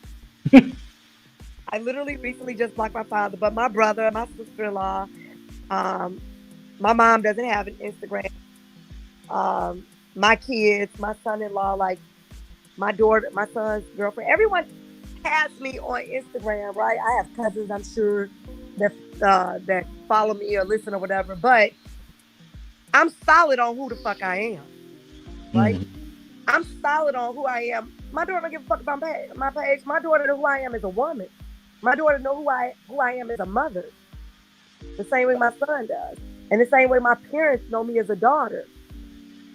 I literally recently just blocked my father, but my brother, my sister-in-law, um, my mom doesn't have an Instagram. My kids, my son-in-law, like my daughter, my son's girlfriend, everyone has me on Instagram, right? I have cousins, I'm sure, that follow me or listen or whatever, but I'm solid on who the fuck I am, right? Mm-hmm. I'm solid on who I am. My daughter don't give a fuck about my page. My daughter know who I am as a woman. My daughter know who I am as a mother. The same way my son does, and the same way my parents know me as a daughter.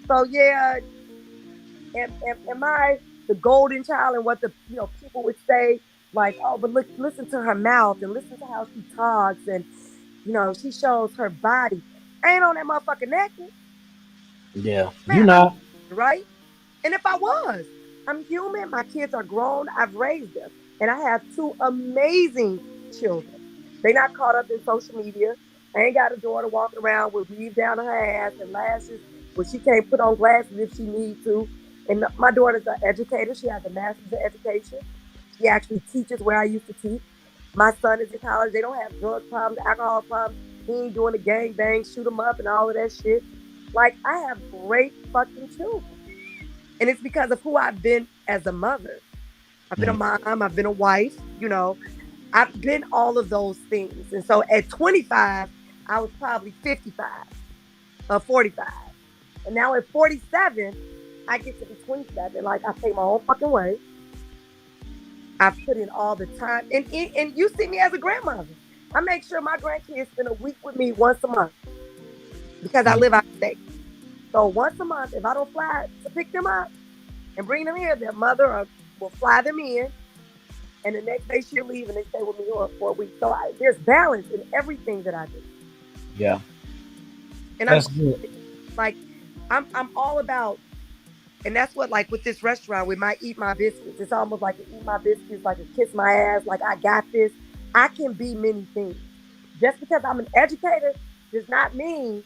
So yeah, am I the golden child and what the people would say like, oh, but look, listen to her mouth and listen to how she talks and she shows her body. I ain't on that motherfucker naked, Yeah, you man. I'm not. right. And if I was, I'm human. My kids are grown. I've raised them, and I have two amazing children. They not caught up in social media. I ain't got a daughter walking around with weave down her ass and lashes where she can't put on glasses if she needs to. And my daughter's an educator. She has a master's in education. She actually teaches where I used to teach. My son is in college. They don't have drug problems, alcohol problems. He ain't doing the gang bang, shoot 'em up, and all of that shit. Like I have great fucking children. And it's because of who I've been as a mother. I've been a Mm. mom, I've been a wife, I've been all of those things. And so at 25, I was probably 55 or 45. And now at 47, I get to be 27. Like I pay my own fucking way. I've put in all the time. And you see me as a grandmother. I make sure my grandkids spend a week with me once a month because I live out of state. So once a month, if I don't fly to pick them up and bring them here, their mother will fly them in. And the next day she'll leave and they stay with me for a week. So there's balance in everything that I do. Yeah, And I'm that's good. like, I'm all about, and that's what, like with this restaurant, with my Eat My Biscuits, it's almost like a Eat My Biscuits, like a kiss my ass, like I got this. I can be many things. Just because I'm an educator does not mean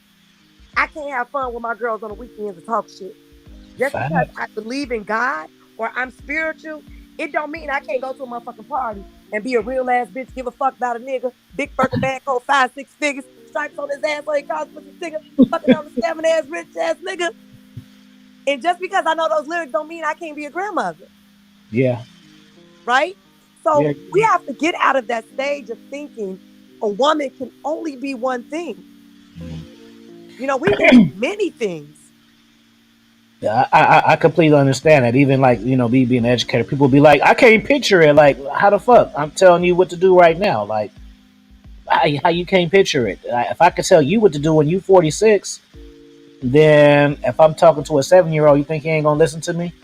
I can't have fun with my girls on the weekends and talk shit. Just because Facts. I believe in God or I'm spiritual, it don't mean I can't go to a motherfucking party and be a real ass bitch, give a fuck about a nigga, big Birkin bag, hold 5, 6 figures, stripes on his ass so he calls pussy nigga, fucking on the scamming ass, rich ass nigga. And just because I know those lyrics don't mean I can't be a grandmother, Yeah, right? So yeah. we have to get out of that stage of thinking a woman can only be one thing. We can be many things. Yeah, I completely understand that. Even like me being an educator, people be like, I can't picture it. Like, how the fuck? I'm telling you what to do right now. Like, how you can't picture it? If I could tell you what to do when you 46, then if I'm talking to a 7 year old, you think he ain't gonna listen to me?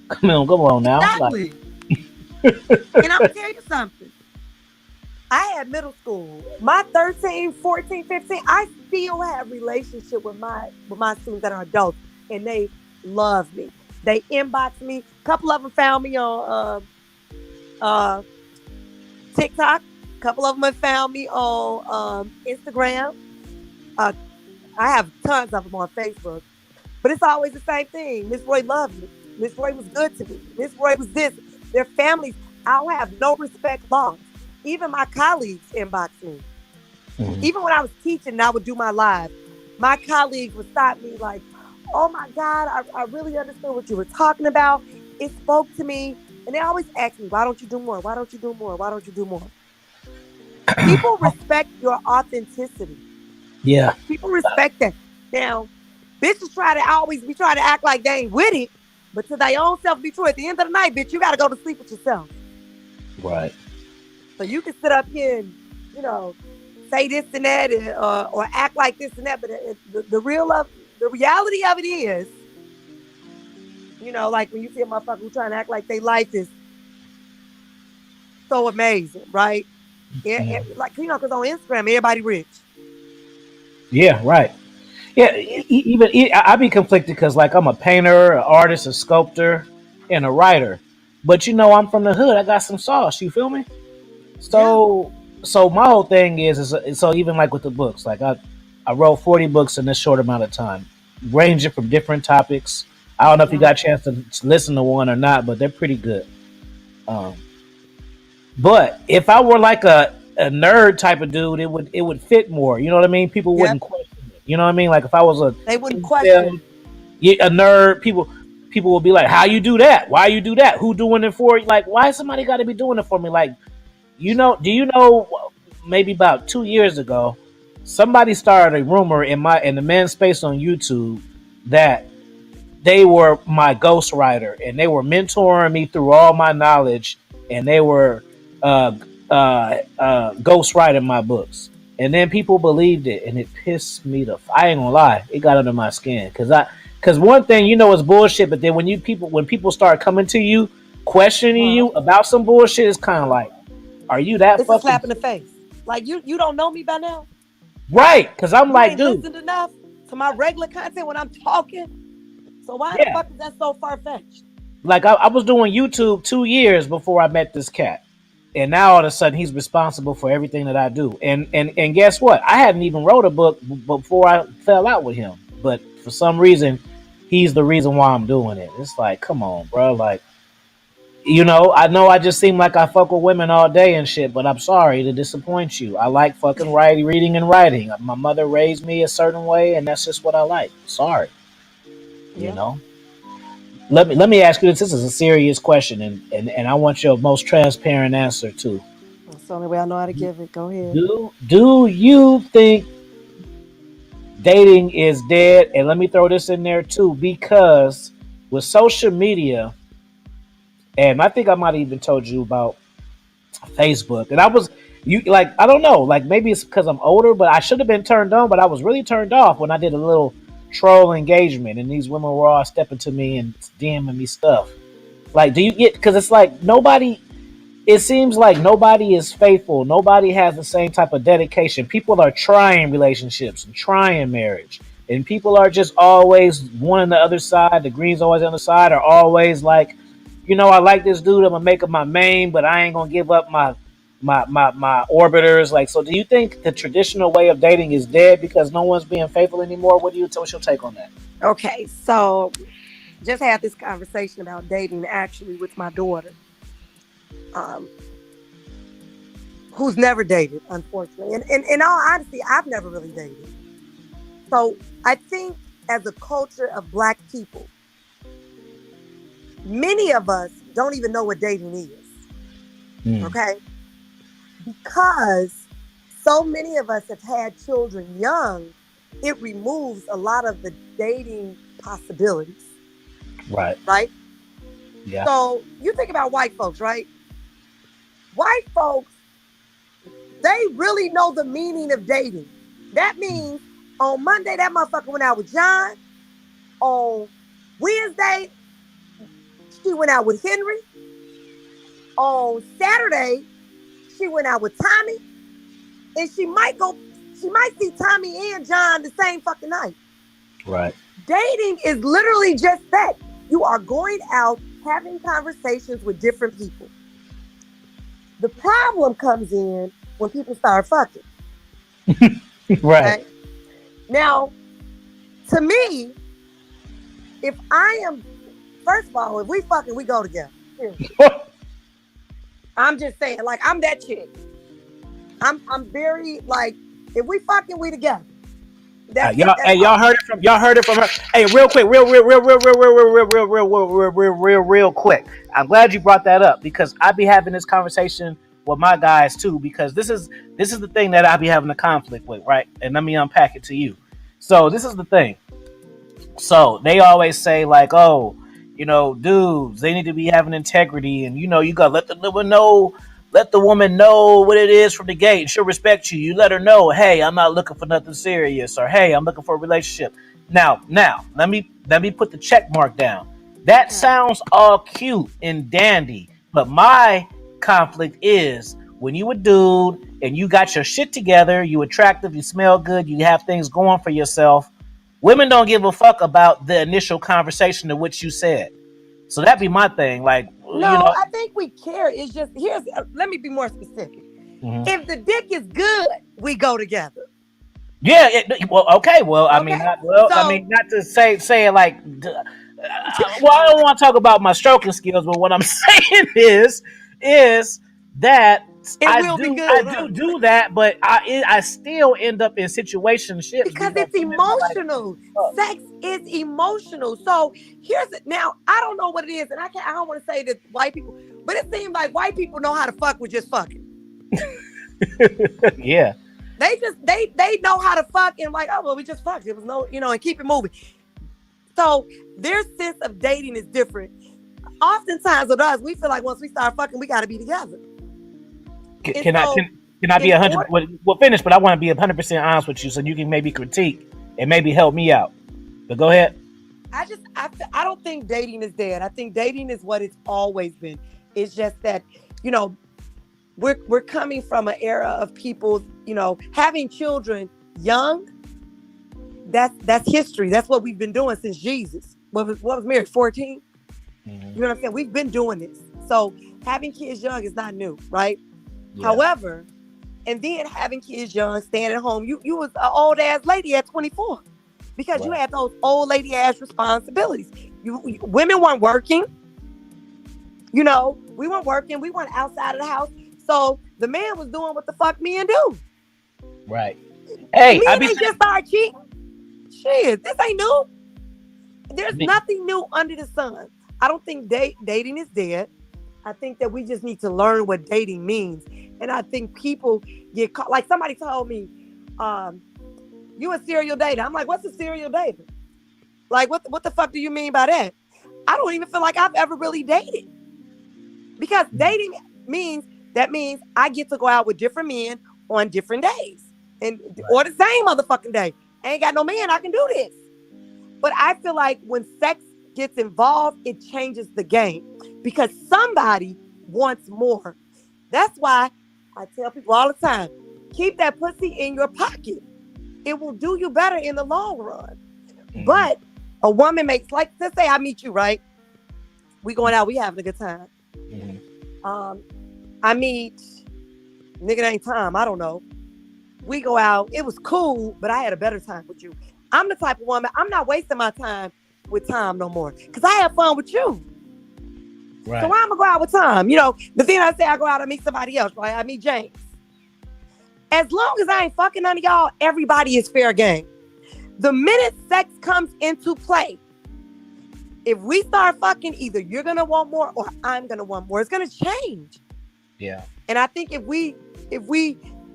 Come on now. Like, Exactly. And I'm gonna tell you something. I had middle school. My 13, 14, 15. I still have relationship with my students that are adults, and they love me. They inbox me. A couple of them found me on uh TikTok. A couple of them have found me on Instagram. Uh, I have tons of them on Facebook. But it's always the same thing. Miss Roy loved me. Miss Roy was good to me. Miss Roy was this. Their families, I'll have no respect lost. Even my colleagues inbox me. mhm. Even when I was teaching and I would do my live, my colleagues would stop me like, oh my God, I really understood what you were talking about. It spoke to me. And they always ask me, why don't you do more? Why don't you do more? Why don't you do more? People respect your authenticity. Yeah, People respect that. Now, bitches try to always be trying to act like they ain't with it, but to their own self be true. At the end of the night, bitch, you got to go to sleep with yourself. right. So you can sit up here and, you know, say this and that, or act like this and that, but the reality of it is, like when you see a motherfucker who trying to act like their life is so amazing, right? Mhm. Like because on Instagram everybody rich. Yeah, right. Yeah, Yeah. I be conflicted because like I'm a painter, an artist, a sculptor, and a writer. But I'm from the hood. I got some sauce. You feel me? Yeah. So my whole thing is so even like with the books, like I wrote 40 books in this short amount of time, ranging from different topics. I don't know if you Yeah. got a chance to listen to one or not, but they're pretty good. Um, but if I were like a nerd type of dude, it would fit more. You know what I mean? People Yep. wouldn't question it. You know what I mean? Like if I was a They wouldn't question incel, it. yeah, a nerd, people will be like, "How you do that? Why you do that? Who doing it for you? Like, why somebody got to be doing it for me? Like, do you know? Maybe about 2 years ago, somebody started a rumor in the men's space on YouTube that they were my ghostwriter and they were mentoring me through all my knowledge and they were uh, ghostwriting my books. And then people believed it and it pissed me I ain't gonna lie, it got under my skin because one thing is bullshit, but then when people start coming to you questioning Uh-huh. you about some bullshit, it's kind of like, are you that It's a fucking slap in the face. Like you don't know me by now. right? Because I'm You like, ain't dude, listened enough to my regular content when I'm talking. So why the yeah, fuck is that so far fetched? like I was doing YouTube 2 years before I met this cat, and now all of a sudden he's responsible for everything that I do. And guess what? I hadn't even wrote a book before I fell out with him, but for some reason, he's the reason why I'm doing it. It's like, come on, bro. Like, I know I just seem like I fuck with women all day and shit, but I'm sorry to disappoint you. I like fucking writing, reading, and writing. My mother raised me a certain way, and that's just what I like. Sorry, you Yeah. know. Let me ask you this. This is a serious question, and I want your most transparent answer too. That's the only way I know how to give it. Go ahead. Do you think dating is dead? And let me throw this in there too, because with social media, and I think I might have even told you about Facebook, and I don't know, like maybe it's because I'm older, but I should have been turned on, but I was really turned off when I did a little troll engagement, and these women were all stepping to me and DMing me stuff. Like, do you get? Because it's like nobody. It seems like nobody is faithful. Nobody has the same type of dedication. People are trying relationships and trying marriage, and people are just always one on the other side. The green's always on the side. Are always like, I like this dude. I'm gonna make him my main, but I ain't gonna give up my orbiters. Like, so do you think the traditional way of dating is dead because no one's being faithful anymore? What do you? What's your take on that? Okay, so just had this conversation about dating actually with my daughter, um, who's never dated, unfortunately. And in all honesty, I've never really dated. So I think as a culture of Black people, many of us don't even know what dating is. Hmm. Okay. Because so many of us have had children young, it removes a lot of the dating possibilities. Right. right? Yeah. So you think about white folks, right? White folks, they really know the meaning of dating. That means on Monday, that motherfucker went out with John. On Wednesday, she went out with Henry. On Saturday, she went out with Tommy. And she might see Tommy and John the same fucking night. Right. Dating is literally just that. You are going out having conversations with different people. The problem comes in when people start fucking. Right. Okay? Now, to me, if I am, first of all, if we fucking, we go together. I'm just saying, like, I'm that chick. I'm very like, if we fucking, we together. That's it. Y'all, That's hey, all. y'all heard it from her. Hey, real quick, real quick. I'm glad you brought that up because I be having this conversation with my guys too because this is the thing that I be having a conflict with, right? And let me unpack it to you. So this is the thing. So they always say like, oh, dudes, they need to be having integrity, and you gotta let the woman know what it is from the gate, and she'll respect you. You let her know, hey, I'm not looking for nothing serious, or hey, I'm looking for a relationship. Now, let me put the check mark down. That sounds all cute and dandy, but my conflict is when you a dude and you got your shit together, you attractive, you smell good, you have things going for yourself. Women don't give a fuck about the initial conversation of which you said. So that'd be my thing. Like, No, I think we care. It's just, let me be more specific. mhm. If the dick is good, we go together. Yeah. Well, okay. Well, Okay. I So, mean, not to say it like. Well, I don't want to talk about my stroking skills, but what I'm saying is that it will be I good, huh? do that, but I still end up in situationships Because because it's women are like, emotional. Sex is emotional. So here's it. Now, I don't know what it is, and I don't want to say that white people, but it seems like white people know how to fuck with just fucking. yeah, They know how to fuck and like, oh well, we just fucked. It was no, and keep it moving. So their sense of dating is different. Oftentimes with us, we feel like once we start fucking, we got to be together. And can I so, can I be in 100? order, Well, finish, but I want to be 100% honest with you, so you can maybe critique and maybe help me out. But go ahead. I don't think dating is dead. I think dating is what it's always been. It's just that, you know, we're coming from an era of people, having children young. That's history. That's what we've been doing since Jesus. What was Mary 14? Mm-hmm. You know what I'm saying? We've been doing this. So having kids young is not new, right? Yeah. However, and then having kids young, staying at home, you was an old ass lady at 24 because you had those old lady ass responsibilities. Women weren't working. We weren't working. We weren't outside of the house. So the man was doing what the fuck men do. Right. Hey, Men ain't just start cheating. Shit, this ain't new. There's nothing new under the sun. I don't think dating is dead. I think that we just need to learn what dating means. And I think people get caught. Like somebody told me, you a serial dater. I'm like, what's a serial dater? Like, what the fuck do you mean by that? I don't even feel like I've ever really dated. Because dating means I get to go out with different men on different days. Or the same motherfucking day. I ain't got no man, I can do this. But I feel like when sex gets involved, it changes the game because somebody wants more. That's why I tell people all the time, keep that pussy in your pocket. It will do you better in the long run. Mm-hmm. But a woman makes, like, let's say I meet you, right? We going out, we having a good time. Mm-hmm. I meet, nigga ain't time, I don't know. We go out, it was cool, but I had a better time with you. I'm the type of woman, I'm not wasting my time with Tom no more. Because I have fun with you. Right. So why I'm going to go out with Tom? The thing I say, I go out and meet somebody else, right? I meet James. As long as I ain't fucking none of y'all, everybody is fair game. The minute sex comes into play, if we start fucking, either you're going to want more or I'm going to want more. It's going to change. Yeah. And I think if we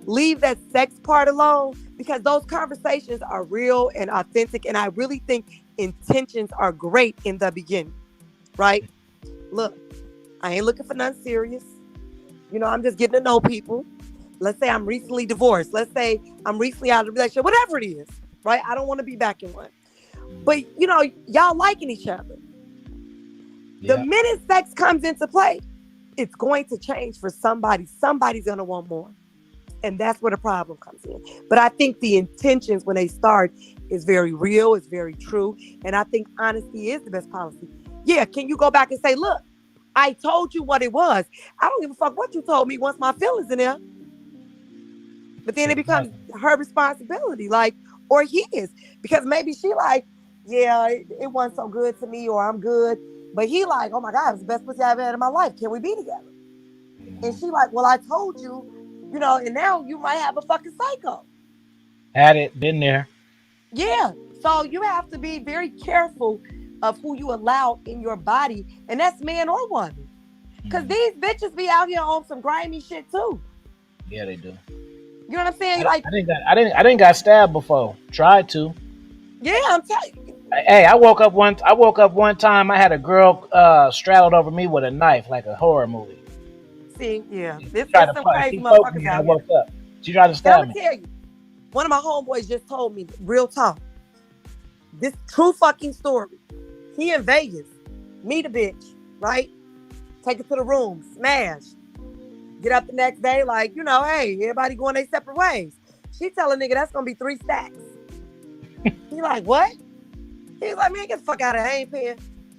leave that sex part alone, because those conversations are real and authentic, and I really think intentions are great in the beginning. right? Look, I ain't looking for nothing serious. I'm just getting to know people. Let's say I'm recently divorced. Let's say I'm recently out of a relationship, whatever it is, right? I don't want to be back in one. But, y'all liking each other. The Yeah. minute sex comes into play, it's going to change for somebody. Somebody's going to want more. And that's where the problem comes in. But I think the intentions when they start is very real, it's very true. And I think honesty is the best policy. Yeah, can you go back and say, look, I told you what it was. I don't give a fuck what you told me once my feelings in there. But then it becomes Exactly. her responsibility, or his. Because maybe she yeah, it wasn't so good to me, or I'm good. But he oh my God, it's the best pussy I've ever had in my life. Can we be together? And she well, I told you, and now you might have a fucking psycho. Had it, been there. Yeah. So you have to be very careful of who you allow in your body. And that's man or woman. Because Mhm. these bitches be out here on some grimy shit too. Yeah, they do. You know what I'm saying? I didn't got stabbed before. Tried to. Yeah, I'm telling you. Hey, I woke up one. I woke up one time. I had a girl straddled over me with a knife, like a horror movie. See, yeah. She tried There's to some punch. crazy She poked motherfuckers me, and I out here. woke up. She tried to And I'm stab going me. to tell you, one of my homeboys just told me, real talk, this true fucking story. He in Vegas. Meet a bitch, right? Take it to the room, smash. Get up the next day, hey, everybody going their separate ways. She tell a nigga that's gonna be 3 stacks. He what? He's man, get the fuck out of here. I ain't paying.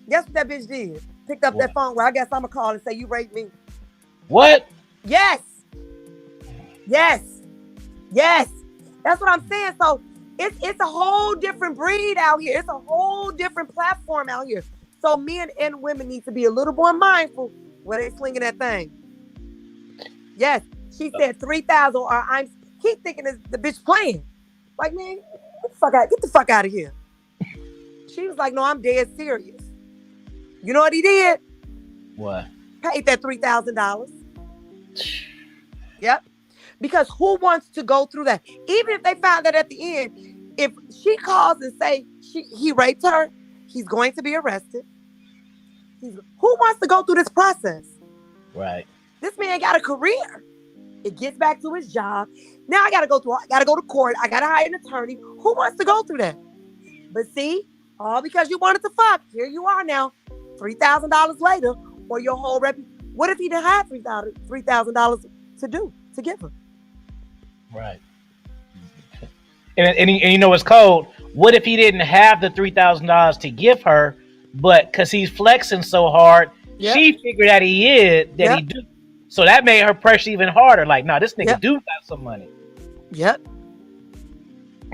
Guess what that bitch did? Picked up that What? phone where I guess I'ma call and say you raped me. What? Yes. Yes. Yes. That's what I'm saying. So it's a whole different breed out here. It's a whole different platform out here. So men and women need to be a little more mindful where they slinging that thing. Yes, she said 3,000, or I'm keep thinking the bitch playing. Man, get the fuck out of here. She was no, I'm dead serious. You know what he did? What? Paid that $3,000. Yep. Because who wants to go through that? Even if they found that at the end, if she calls and say he raped her, he's going to be arrested. Who wants to go through this process? Right. This man got a career. It gets back to his job. Now I gotta go to court. I gotta hire an attorney. Who wants to go through that? But see, all because you wanted to fuck. Here you are now, $3,000 later, or your whole What if he didn't have $3,000 to give her? Right. And you know what's cold? What if he didn't have the $3,000 to give her, but because he's flexing so hard, Yep. she figured out he Yep. do. So that made her pressure even harder. Nah, this nigga Yep. do got some money. Yep.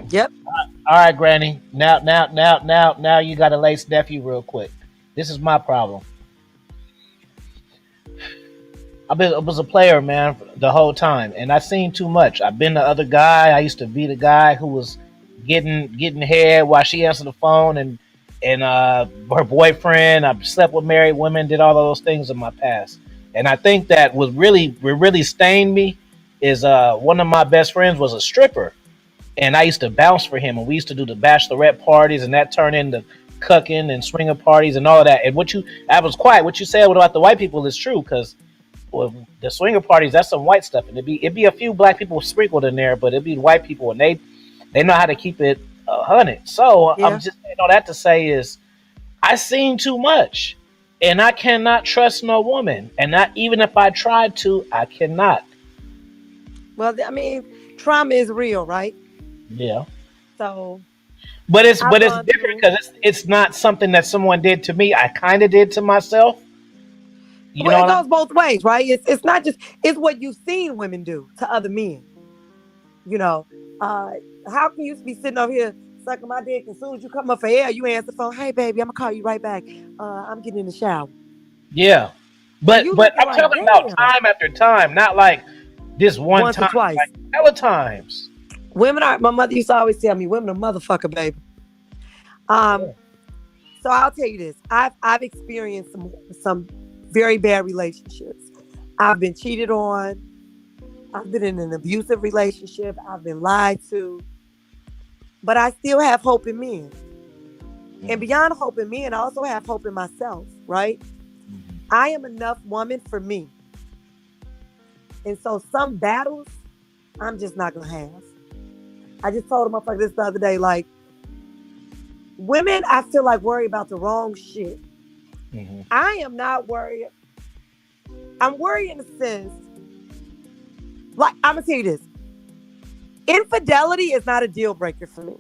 Yep. All right, Granny. Now you got to lace nephew real quick. This is my problem. I was a player, man, the whole time, and I seen too much. I've been the other guy. I used to be the guy who was getting head while she answered the phone, and her boyfriend. I slept with married women, did all of those things in my past, and I think that what really stained me is one of my best friends was a stripper, and I used to bounce for him, and we used to do the bachelorette parties, and that turned into cucking and swinger parties and all of that. And I was quiet. What you said about the white people is true, because well, the swinger parties, that's some white stuff, and it'd be a few black people sprinkled in there, but it'd be white people, and they know how to keep it 100. So I'm Yeah. just saying all that to say is I seen too much, and I cannot trust no woman, and not even if I tried to, I cannot. Well, I mean, trauma is real, right? Yeah, So I've but it's gone different through. because it's not something that someone did to me. I kind of did to myself. You Well, know it what goes both ways, right? It's not just it's what you've seen women do to other men. You know, uh, how can you be sitting over here sucking my dick, and as soon as you come up for air, you answer the phone, "Hey, baby, I'm gonna call you right back. I'm getting in the shower." Yeah, And but you but looking I'm like, talking about damn, time after time, not like this one once or time, like twice. hella times. Women are. My mother used to always tell me, "Women are motherfucker, baby." Um, Yeah. so I'll tell you this: I've experienced some very bad relationships. I've been cheated on. I've been in an abusive relationship. I've been lied to, but I still have hope in men. And beyond hope in me, and I also have hope in myself, right? Mhm. I am enough woman for me. And so some battles I'm just not gonna have. I just told a motherfucker this the other day, like, women, I feel like worry about the wrong shit. Mhm. I am not worried. I'm worried in the sense, like, I'm gonna tell you this. Infidelity is not a deal breaker for me.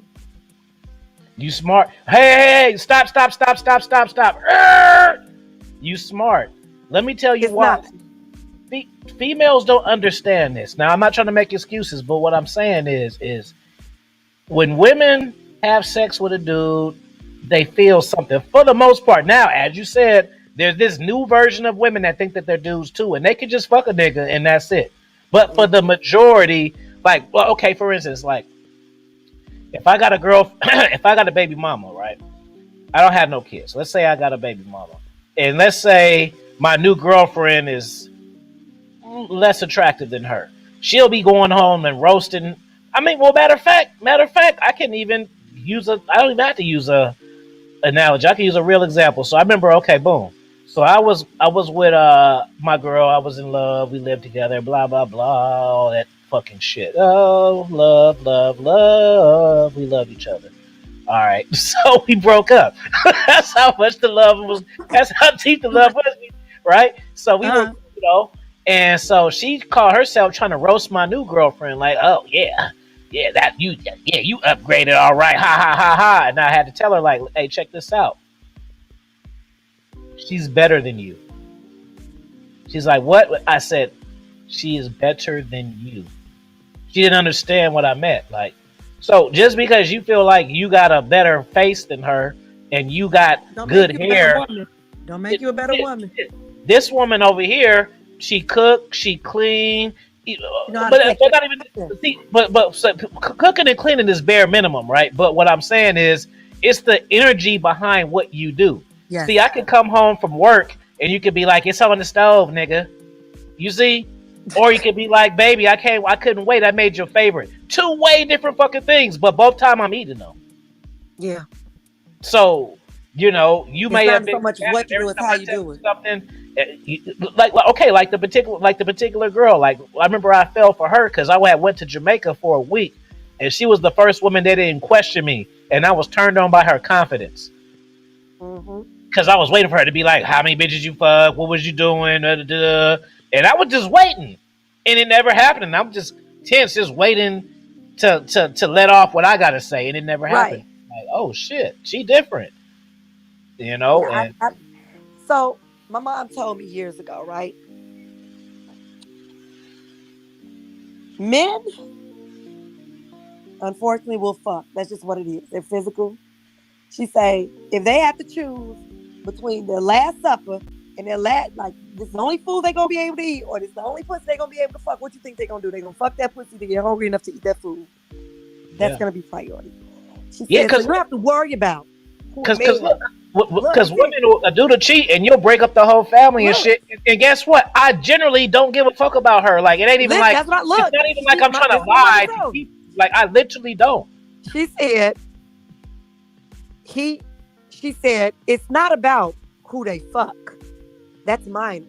You smart. Hey, stop, stop, stop, stop, stop, stop. Err! You smart. Let me tell you It's why. not. Fe- Females don't understand this. Now, I'm not trying to make excuses, but what I'm saying is when women have sex with a dude, they feel something for the most part. Now, as you said, there's this new version of women that think that they're dudes too, and they can just fuck a nigga and that's it. But for the Mhm. majority, like, well, okay, for instance, like if I got a girl, if I got a baby mama, right? I don't have no kids. Let's say I got a baby mama, and let's say my new girlfriend is less attractive than her. She'll be going home and roasting. I mean, well, matter of fact, I can even use a. I don't even have to use a analogy. I can use a real example. So I remember, okay, boom. So I was with my girl. I was in love. We lived together. Blah blah blah. All that fucking shit. Oh, love, love, love. We love each other. All right. So we broke up. That's how much the love was. That's how deep the love was. Right. So we were, Uh-huh. you know, and so she called herself trying to roast my new girlfriend. Like, oh yeah, yeah, yeah, you upgraded, all right, ha ha ha ha. And I had to tell her, like, hey, check this out. She's better than you. She's like, what? I said, she is better than you. She didn't understand what I meant. Like, so just because you feel like you got a better face than her and you got Don't make good you a better hair, woman. Don't make it, you a better woman. this woman over here, she cook, she clean, You know how to but take but care not even of see, but so, cooking and cleaning is bare minimum, right? But what I'm saying is, it's the energy behind what you do. See, Yes. I could come home from work and you could be like, it's on the stove, nigga. You see? Or you could be like, baby, I couldn't wait. I made your favorite. Two way different fucking things, but both time I'm eating them. Yeah. So, you It's may have not so been much mad, what and you do, every it's time how I you tell do you it. something, okay, like the particular girl. Like, I remember I fell for her because I went to Jamaica for a week, and she was the first woman that didn't question me, and I was turned on by her confidence Mm-hmm. because I was waiting for her to be like, "How many bitches you fuck? What was you doing?" Da, da, da. And I was just waiting, and it never happened. And I'm just tense, just waiting to let off what I gotta say, and it never happened. Right. Like, oh shit, she different, Yeah. and So my mom told me years ago, right? Men, unfortunately, will fuck. That's just what it is. They're physical. She say if they have to choose between their last supper and their last, like, this is the only food they gonna be able to eat, or this is the only pussy they gonna be able to fuck. What you think they gonna do? They gonna fuck that pussy to get hungry enough to eat that food. That's yeah. gonna be priority. She Yeah, said, so you have to worry about who because man. Look, because that's women it. will do the cheat and you'll break up the whole family and Look, shit. And guess what? I generally don't give a fuck about her. Like, it ain't even listen, like that's what I it's look. not even like I'm trying This to is what mama lie to told me. keep. Like, I literally don't. She said, he she said, it's not about who they fuck. That's minor.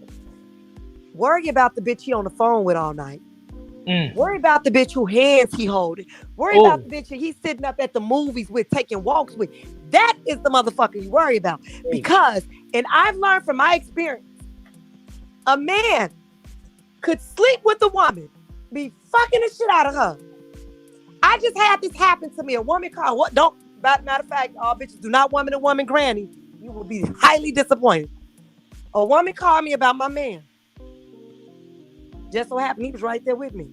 Worry about the bitch he on the phone with all night. Mm. Worry about the bitch who hands he holding. Worry about Oh, the bitch that he's sitting up at the movies with, taking walks with. That is the motherfucker you worry about. mm. Because, and I've learned from my experience, a man could sleep with a woman, be fucking the shit out of her. I just had this happen to me. A woman called, what? Don't, matter of fact, all bitches do not woman to woman granny. You will be highly disappointed. A woman called me about my man. Just so happened he was right there with me.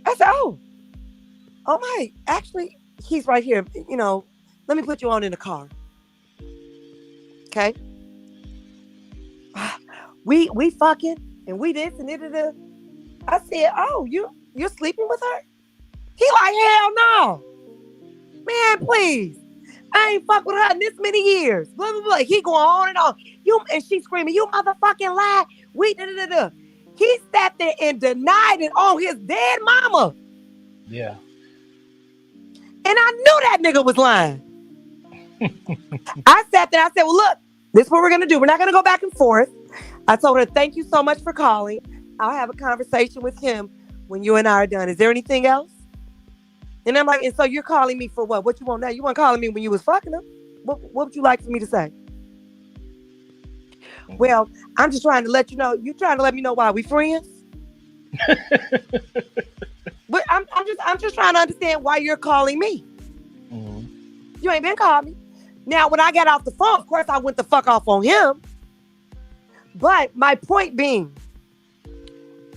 I said, oh my, actually, he's right here. Let me put you on in the car. Okay. We fucking and we this and it. I said, oh, you're sleeping with her? He like, hell no. Man, please. I ain't fuck with her in this many years. Blah, blah, blah. He going on and on. And she screaming, you motherfucking lie. We da. He sat there and denied it on his dead mama. Yeah. And I knew that nigga was lying. I sat there. I said, well, look, this is what we're going to do. We're not going to go back and forth. I told her, thank you so much for calling. I'll have a conversation with him when you and I are done. Is there anything else? And I'm like, and so you're calling me for what? What you want now? You weren't calling me when you was fucking him. What would you like for me to say? Well, I'm just trying to let you know. You trying to let me know why we friends? But I'm just trying to understand why you're calling me. Mm-hmm. You ain't been calling me. Now, when I got off the phone, of course, I went the fuck off on him. But my point being,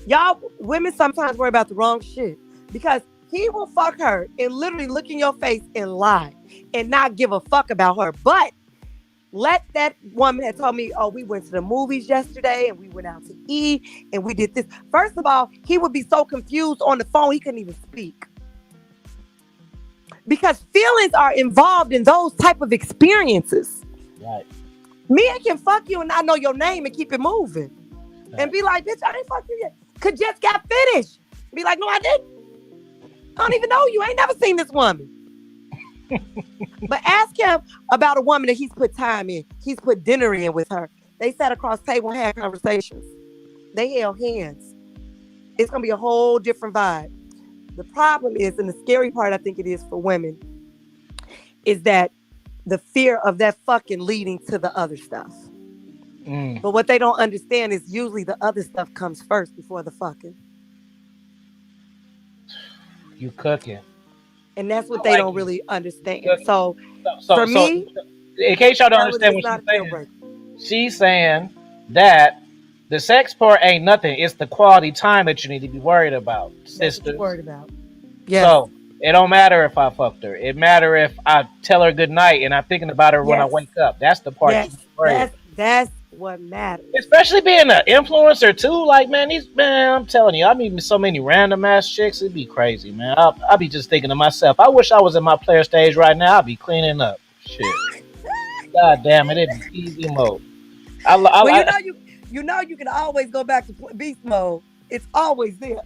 y'all women sometimes worry about the wrong shit because he will fuck her and literally look in your face and lie and not give a fuck about her. But let that woman that told me, oh, we went to the movies yesterday and we went out to eat and we did this. First of all, he would be so confused on the phone, he couldn't even speak. Because feelings are involved in those type of experiences. Right. Men can fuck you and not know your name and keep it moving. Right. And be like, bitch, I didn't fuck you yet. Could just got finished. Be like, no, I didn't. I don't even know you. I ain't never seen this woman. But ask him about a woman that he's put time in. He's put dinner in with her. They sat across the table and had conversations. They held hands. It's going to be a whole different vibe. The problem is, and the scary part I think it is for women, is that the fear of that fucking leading to the other stuff. But what they don't understand is usually the other stuff comes first before the fucking. You cooking. And that's what they don't really understand. So for me, in case y'all don't understand what she's saying, she's saying that the sex part ain't nothing. It's the quality time that you need to be worried about, sisters. Worried about. Yes. So it don't matter if I fucked her. It matter if I tell her good night and I'm thinking about her when I wake up. That's the part you worry about. That's what matters. Especially being an influencer too. Like, man, I'm telling you, I meet so many random ass chicks. It'd be crazy, man. I'll be just thinking to myself, I wish I was in my player stage right now. I'd be cleaning up. Shit. God damn it, it'd be easy mode. You know you can always go back to beast mode. It's always there.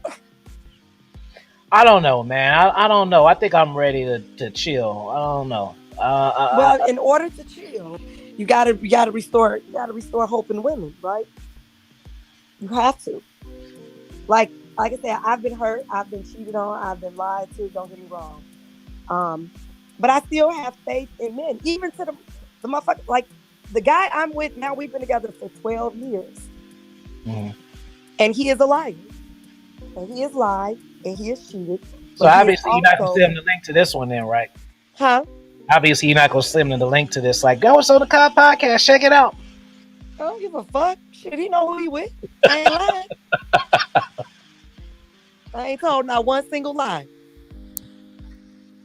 I don't know, man. I don't know. I think I'm ready to chill. I don't know. Well, in order to chill, you gotta restore hope in women, right? You have to. Like I said, I've been hurt, I've been cheated on, I've been lied to. Don't get me wrong. But I still have faith in men, even to the motherfucker. Like the guy I'm with now, we've been together for 12 years, and he is a liar, and he has lied, and he has cheated. So obviously, you're not gonna send him the link to this one, then, right? Huh? Obviously, you're not gonna send him the link to this. Like, go on the Cobb podcast, check it out. I don't give a fuck. Shit, he know who he with. I ain't lying. I ain't told not one single lie.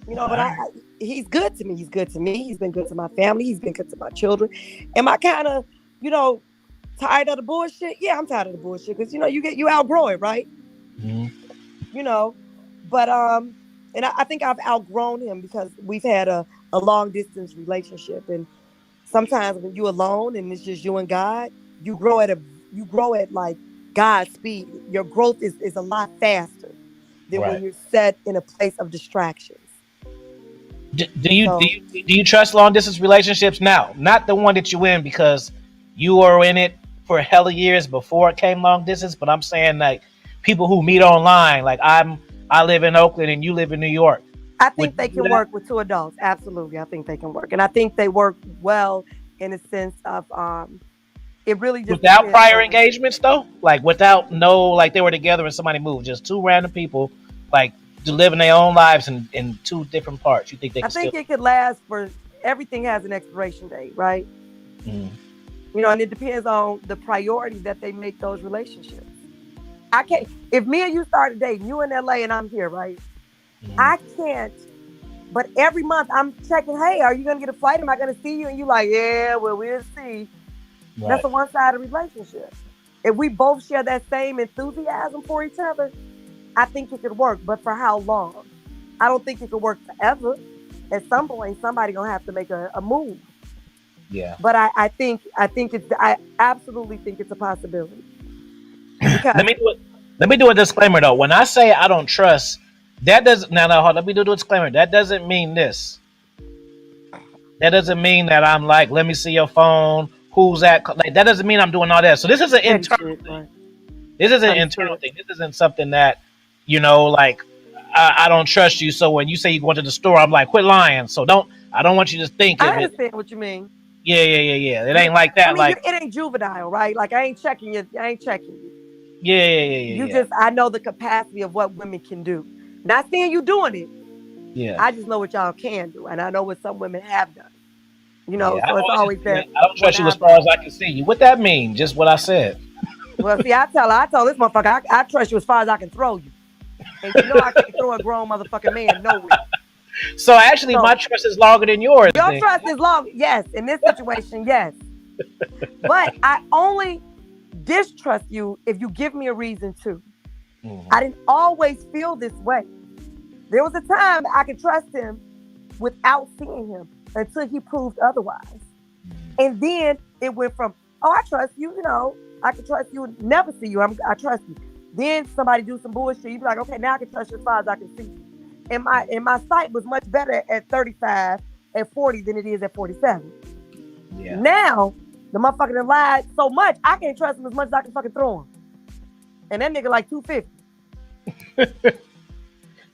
You know, but he's good to me. He's good to me. He's been good to my family. He's been good to my children. Am I kind of, tired of the bullshit? Yeah, I'm tired of the bullshit because you outgrow it, right? Mm-hmm. But and I think I've outgrown him because we've had a long distance relationship, and sometimes when you're alone and it's just you and God, you grow at like God's speed. Your growth is a lot faster than when you're set in a place of distractions. Do you trust long distance relationships now? Not the one that you in because you were in it for hella years before it came long distance, but I'm saying like people who meet online, like I live in Oakland and you live in New York. I think they can work with two adults. Absolutely. I think they can work. And I think they work well in a sense of it really just without prior engagements though? Like without like they were together and somebody moved. Just two random people like living their own lives in two different parts. You think they can it could last for everything has an expiration date, right? Mm. And it depends on the priority that they make those relationships. I can't if me and you started dating, you in LA and I'm here, right? I can't, but every month I'm checking, hey, are you going to get a flight? Am I going to see you? And you like, yeah, well, we'll see. Right. That's a one-sided relationship. If we both share that same enthusiasm for each other, I think it could work. But for how long? I don't think it could work forever. At some point, somebody going to have to make a move. Yeah. But I absolutely think it's a possibility. Let me do a disclaimer though. When I say I don't trust, that doesn't. Now, hold on, let me do a disclaimer. That doesn't mean this. That doesn't mean that I'm like, let me see your phone. Who's that? Like that doesn't mean I'm doing all that. So this is an Petty internal shit, thing. right? This is an internal Understood. thing. This isn't something that, like I don't trust you. So when you say you go to the store, I'm like, quit lying. So don't. I don't want you to think I of it. understand what you mean. Yeah, yeah, yeah, yeah. It You, ain't like I that. mean, Like, it ain't juvenile, right? Like I ain't checking you. I ain't checking you. yeah, yeah, yeah, You yeah, just, I know the capacity of what women can do. Not saying you doing it. yeah, I just know what y'all can do, and I know what some women have done. yeah. So it's always Yeah, that I don't one trust you as far as eyebrow. I can see you. What that mean? Just what I said. Well, see, I tell this motherfucker, I trust you as far as I can throw you, and you know I can't throw a grown motherfucking man nowhere. So actually, my So trust is longer than yours. your Then. trust is long, yes. In this situation, yes, but I only distrust you if you give me a reason to. I Mhm. didn't always feel this way. There was a time I could trust him without seeing him until he proved otherwise. And then it went from, oh, I trust you, I can trust you, never see you. I trust you. Then somebody do some bullshit. You be like, okay, now I can trust you as far as I can see you. And my sight was much better at 35, at 40 than it is at 47. Yeah. Now the motherfucker done lied so much, I can't trust him as much as I can fucking throw him. And that nigga like 250.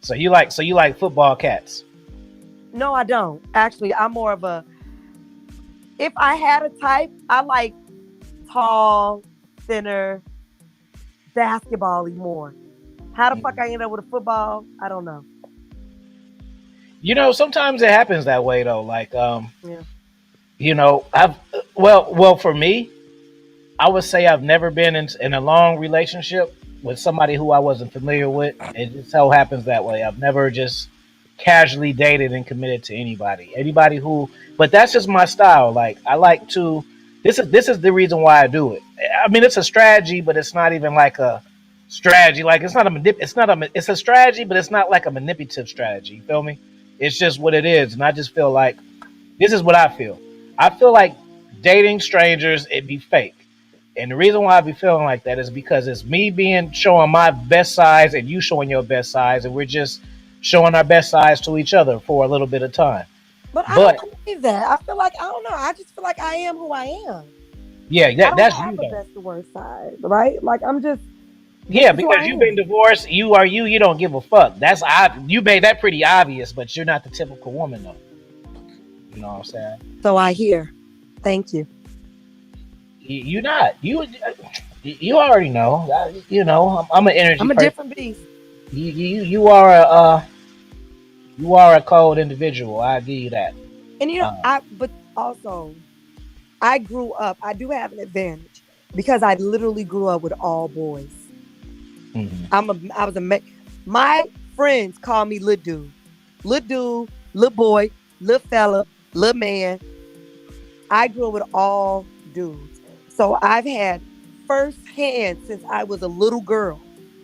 So you like football cats. No, I don't. Actually, I'm more of a, if I had a type, I like tall, thinner, basketball-y more. How the fuck I end up with a football? I don't know. Sometimes it happens that way though. Like, Yeah. I've well for me, I would say I've never been in a long relationship with somebody who I wasn't familiar with. It just so happens that way. I've never just casually dated and committed to anybody. Anybody who, but that's just my style. Like I like to. This is the reason why I do it. I mean, it's a strategy, but it's not even like a strategy. Like it's not a it's a strategy, but it's not like a manipulative strategy. You feel me? It's just what it is, and I just feel like this is what I feel. I feel like dating strangers, it'd be fake. And the reason why I be feeling like that is because it's me being showing my best sides and you showing your best sides, and we're just showing our best sides to each other for a little bit of time. But I But don't believe that. I feel like, I don't know. I just feel like I am who I am. yeah, I don't that's have you a though. best or worst side, right? Like this Yeah, is who I because you've been am. divorced, you are you. You don't give a fuck. You made that pretty obvious, but you're not the typical woman though. You know what I'm saying? So I hear. Thank you. You're not. You already know. I'm an energy I'm a person. different beast. You are a cold individual. I give you that. And Uh, but also I grew up, I do have an advantage because I literally grew up with all boys. mhm. I was my friends call me little dude, little boy, little fella, little man. I grew up with all dudes. So I've had firsthand since I was a little girl.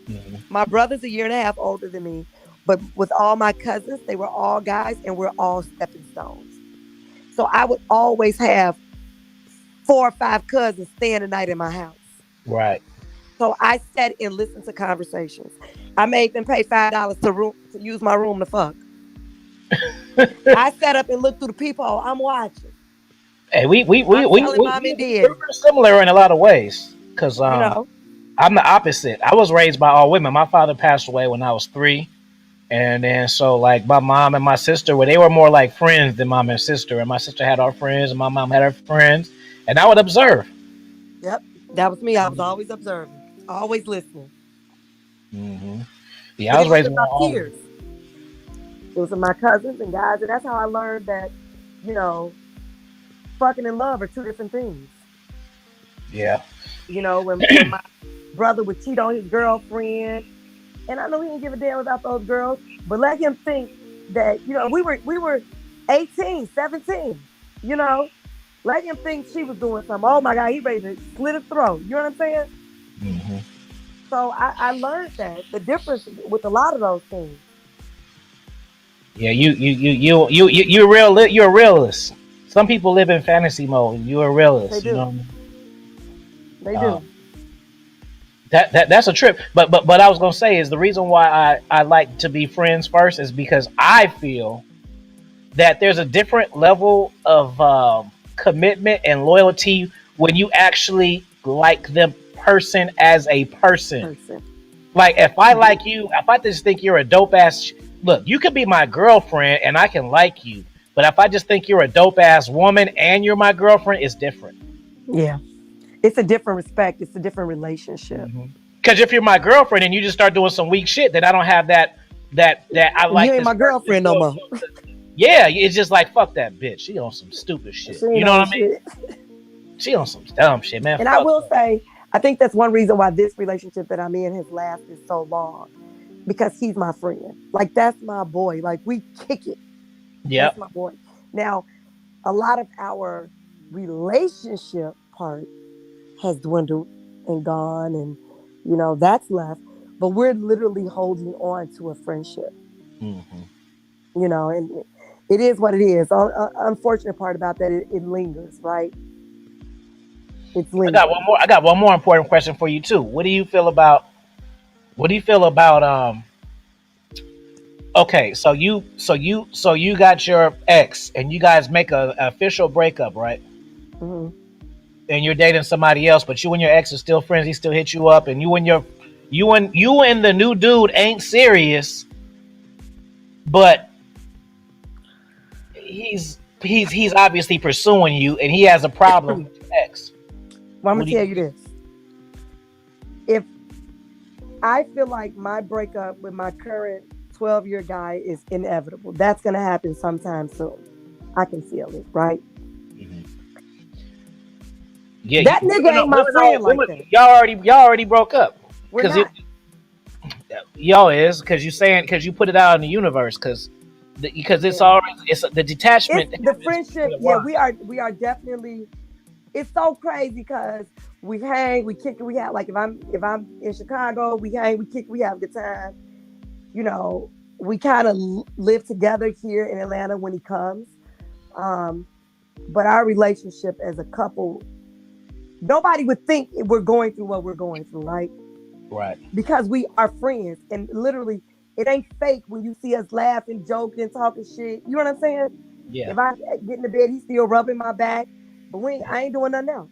Mhm. My brother's a year and a half older than me, but with all my cousins, they were all guys and we're all stepping stones. So I would always have 4 or 5 cousins staying the night in my house. Right. So I sat and listened to conversations. I made them pay $5 to use my room to fuck. I sat up and looked through the peephole. I'm watching. Hey, I'm telling mom and we're daddy. similar in a lot of ways. Cause You know, I'm the opposite. I was raised by all women. My father passed away when I was 3, and then so like my mom and my sister, where they were more like friends than mom and sister. And my sister had our friends, and my mom had her friends, and I would observe. yep, that was me. I was always observing, always listening. Hmm. Yeah, I But it was was raised in by my all women. peers. It was in my cousins and guys, and that's how I learned that, you know, fucking and love are two different things. Yeah. When my brother would cheat on his girlfriend, and I know he didn't give a damn about those girls, but let him think that, we were 18, 17, you know. Let him think she was doing something. Oh my God, he ready to slit his throat. You know what I'm saying? Hmm. So I learned that the difference with a lot of those things. Yeah. You're a realist. Some people live in fantasy mode. You're a They realist. You do. know. They Um, do. that's a trip. But I was gonna say is the reason why I like to be friends first is because I feel that there's a different level of commitment and loyalty when you actually like the person as a person. Person. Like if I like you, if I just think you're a dope ass, look, you could be my girlfriend and I can like you, but if I just think you're a dope ass woman and you're my girlfriend, it's different. Yeah. It's a different respect. It's a different relationship. Because if you're my girlfriend and you just start doing some weak shit, then I don't have that I You like ain't this my person. girlfriend no more. Yeah, it's just like fuck that bitch. She on some stupid She shit. You ain't know on what I mean? shit. She on some dumb shit, man. And I Fuck will her. say, I think that's one reason why this relationship that I'm in has lasted so long. Because he's my friend. Like that's my boy. Like we kick it. That's Yep. my boy. Now, a lot of our relationship part has dwindled and gone and that's left. But we're literally holding on to a friendship. Hmm. And it is what it is. Unfortunate part about that, it lingers, right? It's I got one lingering. more. I got one more important question for you too. What do you feel about? What do you feel about? Okay, so you got your ex, and you guys make a official breakup, right? Hmm. And you're dating somebody else, but you and your ex are still friends. He still hits you up, and you and the new dude ain't serious, but he's obviously pursuing you, and he has a problem with your ex. Well, I'm What gonna do tell you? you this: if I feel like my breakup with my current 12-year guy is inevitable, that's gonna happen sometime soon. I can feel it, right? Mhm. Yeah, That nigga ain't my friend like that. y'all already broke up We're because not. y'all is because you saying because you put it out in the universe because it's Yeah. already it's the It's detachment the happens between friendship. the Yeah, one. we are definitely. It's so crazy because we hang, we kick it, we have like if I'm in Chicago, we hang, we kick, we have a good time. You know, we kind of live together here in Atlanta when he comes. Um, but our relationship as a couple, nobody would think we're going through what we're going through, right? Right. Because we are friends, and literally, it ain't fake when you see us laughing, joking, talking shit. You know what I'm saying? Yeah. If I get in the bed, he's still rubbing my back, but I ain't doing nothing else.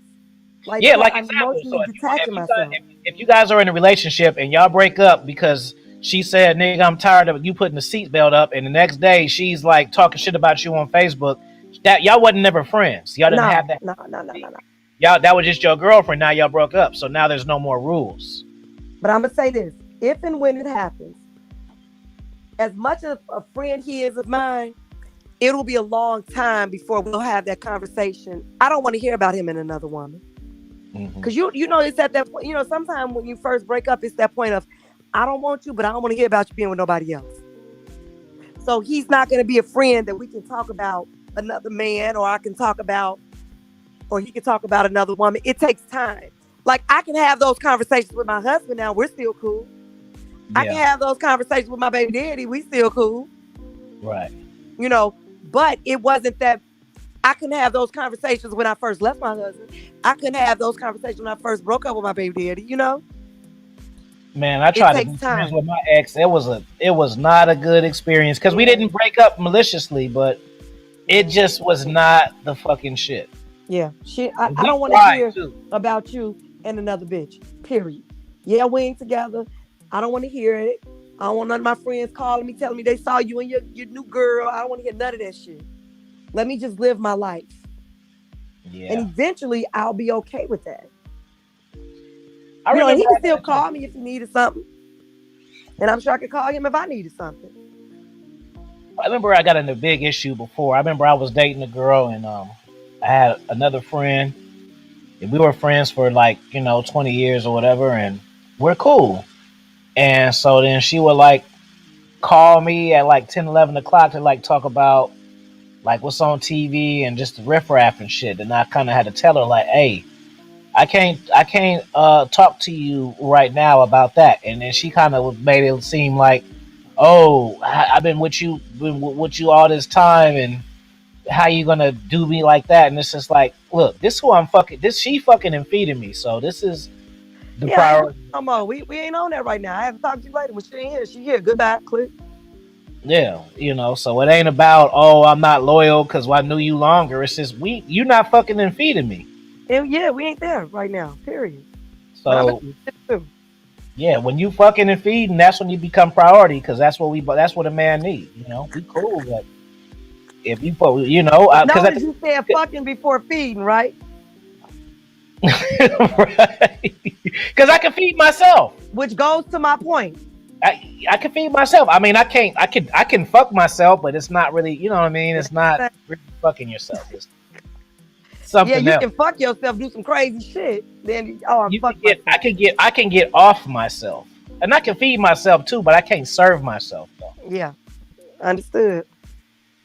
Like Yeah, because like I'm example. So emotionally detaching myself. if you guys are in a relationship and y'all break up because she said, "Nigga, I'm tired of you putting the seatbelt up," and the next day she's like talking shit about you on Facebook, that y'all wasn't never friends. Y'all didn't have No, that. no, no, no, no, no. Y'all that was just your girlfriend. Now y'all broke up, so now there's no more rules. But I'm gonna say this: if and when it happens, as much of a friend he is of mine, it'll be a long time before we'll have that conversation. I don't want to hear about him and another woman. Hmm. Because you know, it's at that point, sometimes when you first break up, it's that point of, I don't want you, but I don't want to hear about you being with nobody else. So he's not going to be a friend that we can talk about another man, or I can talk about, or he can talk about another woman. It takes time. Like I can have those conversations with my husband now. We're still cool. I can Yeah. have those conversations with my baby daddy. We still cool. Right. You know, but it wasn't that I couldn't have those conversations when I first left my husband. I couldn't have those conversations when I first broke up with my baby daddy. Man, I It tried to takes be friends time. with my ex. It was not a good experience because we Yeah. didn't break up maliciously, but it Yeah. just was not the fucking shit. Yeah. Shit. I We don't want to tried hear too. about you and another bitch. Period. Yeah, we ain't together. I don't want to hear it. I don't want none of my friends calling me, telling me they saw you and your new girl. I don't want to hear none of that shit. Let me just live my life. And Yeah, eventually I'll be okay with that. I And remember he can I still got call into. me if he needed something. And I'm sure I could call him if I needed something. I remember I got in a big issue before. I remember I was dating a girl and I had another friend and we were friends for like 20 years or whatever, and we're cool. And so then she would like call me at like 10, 11 o'clock to like talk about like what's on TV and just the riffraff and shit. And I kind of had to tell her like, hey, I can't talk to you right now about that. And then she kind of made it seem like, oh, I've been with you all this time, and how you gonna do me like that? And it's just like, look, this who I'm fucking. This she fucking and feeding me. So this is the Yeah, I ain't doing priority. no more. We ain't on that right now. I have to talk to you later. When she ain't here, she here. Goodbye. Click. Yeah, so it ain't about, oh, I'm not loyal because I knew you longer. It's just you not fucking and feeding me. And yeah, we ain't there right now. Period. But I'm So a too. yeah, when you fucking and feeding, that's when you become priority because that's what a man needs. We cool, but if you put, But because notice you said fucking before feeding, right? right, because I can feed myself. Which goes to my point. I can feed myself. I mean, I can fuck myself, but it's not really, you know what I mean. It's not really fucking yourself. It's Yeah, something you else. can fuck yourself, do some crazy shit. Then I'm You can fuck get, myself. I can get off myself, and I can feed myself too, but I can't serve myself though. Yeah, understood.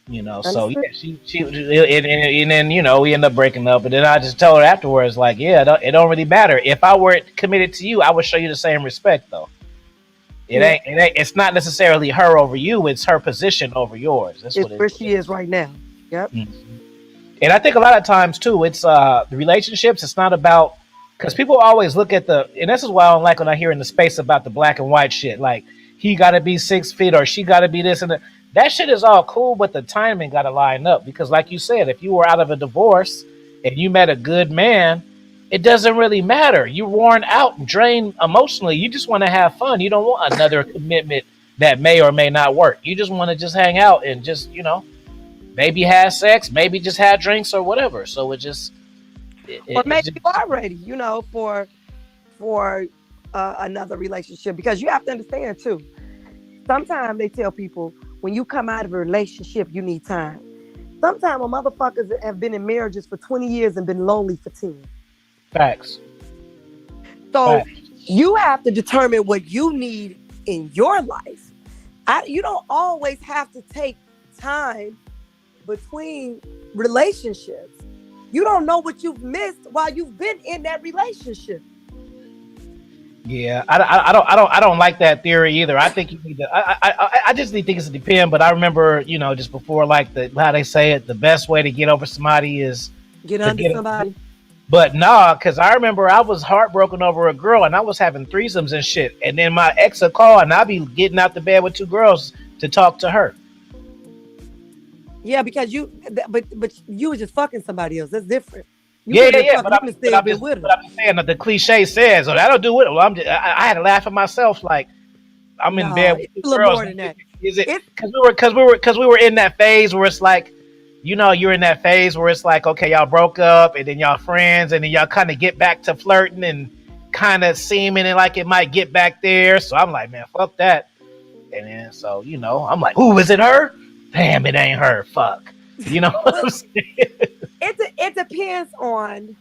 So Understood. yeah, and then we end up breaking up, and then I just tell her afterwards, like, yeah, it don't really matter. If I were committed to you, I would show you the same respect though. Yeah, It's not necessarily her over you; it's her position over yours. That's it's what it where she is right now. Yep. is. And I think a lot of times too, it's the relationships. It's not about, because people always look at and this is why I don't like when I hear in the space about the black and white shit. Like, he got to be 6 feet or she got to be this and that. That shit is all cool, but the timing got to line up. Because, like you said, if you were out of a divorce and you met a good man, it doesn't really matter. You're worn out and drained emotionally. You just want to have fun. You don't want another commitment that may or may not work. You just want to just hang out and just, maybe have sex, maybe just have drinks or whatever. So Or it's maybe just you are ready, for another relationship, because you have to understand too. Sometimes they tell people when you come out of a relationship, you need time. Sometimes motherfuckers have been in marriages for 20 years and been lonely for 10. facts. So Facts. you have to determine what you need in your life. You don't always have to take time between relationships. You don't know what you've missed while you've been in that relationship. Yeah, I don't like that theory either. I think you need to. I just think it's a depend. But I remember, just before, like, how they say it, the best way to get over somebody is Get to under get. somebody. But nah, because I remember I was heartbroken over a girl and I was having threesomes and shit. And then my ex would call and I'd be getting out the bed with two girls to talk to her. Yeah, because but you were just fucking somebody else. That's different. You Yeah, could yeah, have been yeah. fucking him instead of been with But him. I'm just saying that the cliche says, "Oh, that'll do it." Well, I had to laugh at myself, like, I'm in bed No, with it's two a little girls. more than that. Is it It's because we were in that phase where it's like, you're in that phase where it's like, okay, y'all broke up, and then y'all friends, and then y'all kind of get back to flirting and kind of seeming like it might get back there. So I'm like, man, fuck that. And then so I'm like, ooh, is it her? Damn, it ain't her. Fuck. You know what well, I'm saying? it depends on.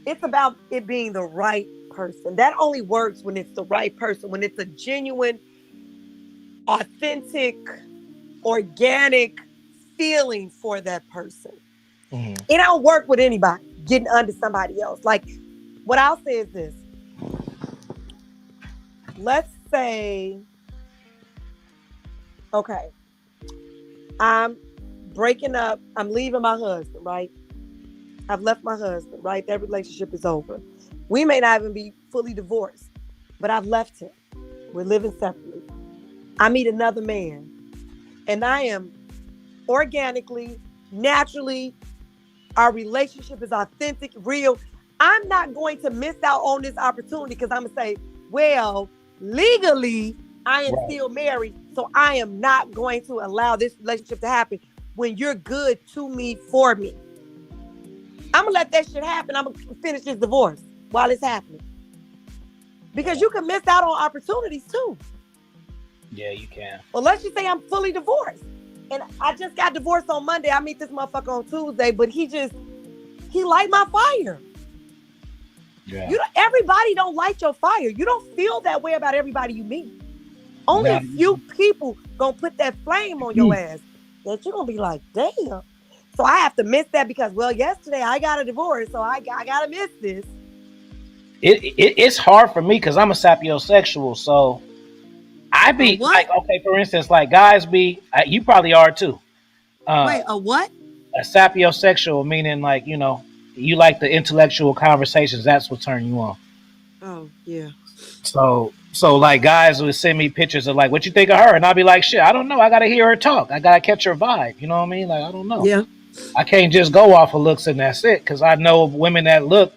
It's about it being the right person. That only works when it's the right person. When it's a genuine, authentic, organic feeling for that person. Mhm. It don't work with anybody getting under somebody else. Like, what I'll say is this. Let's say, okay, I'm breaking up, I'm leaving my husband, right? I've left my husband, right? That relationship is over. We may not even be fully divorced, but I've left him. We're living separately. I meet another man, and I am organically, naturally, our relationship is authentic, real. I'm not going to miss out on this opportunity because I'm going to say, well, legally, I am Right. still married, so I am not going to allow this relationship to happen when you're good to me, for me. I'm going to let that shit happen. I'm going to finish this divorce while it's happening. Because you can miss out on opportunities too. Yeah, you can. Well, let's just say I'm fully divorced. And I just got divorced on Monday. I meet this motherfucker on Tuesday, but he light my fire. Yeah. Everybody don't light your fire. You don't feel that way about everybody you meet. Only a few people gonna put that flame on your ass that you're gonna be like, damn. So I have to miss that because, well, yesterday I got a divorce, so I gotta miss this. It's hard for me because I'm a sapiosexual, so I A be what? like, okay, for instance, like guys be, you probably are too. Wait, a what? A sapiosexual meaning, like, you like the intellectual conversations. That's what turn you on. Oh, yeah. So So like guys would send me pictures of like, what you think of her, and I'd be like, shit, I don't know. I gotta hear her talk. I gotta catch her vibe. You know what I mean? Like I don't know. Yeah. I can't just go off of looks and that's it. Because I know women that look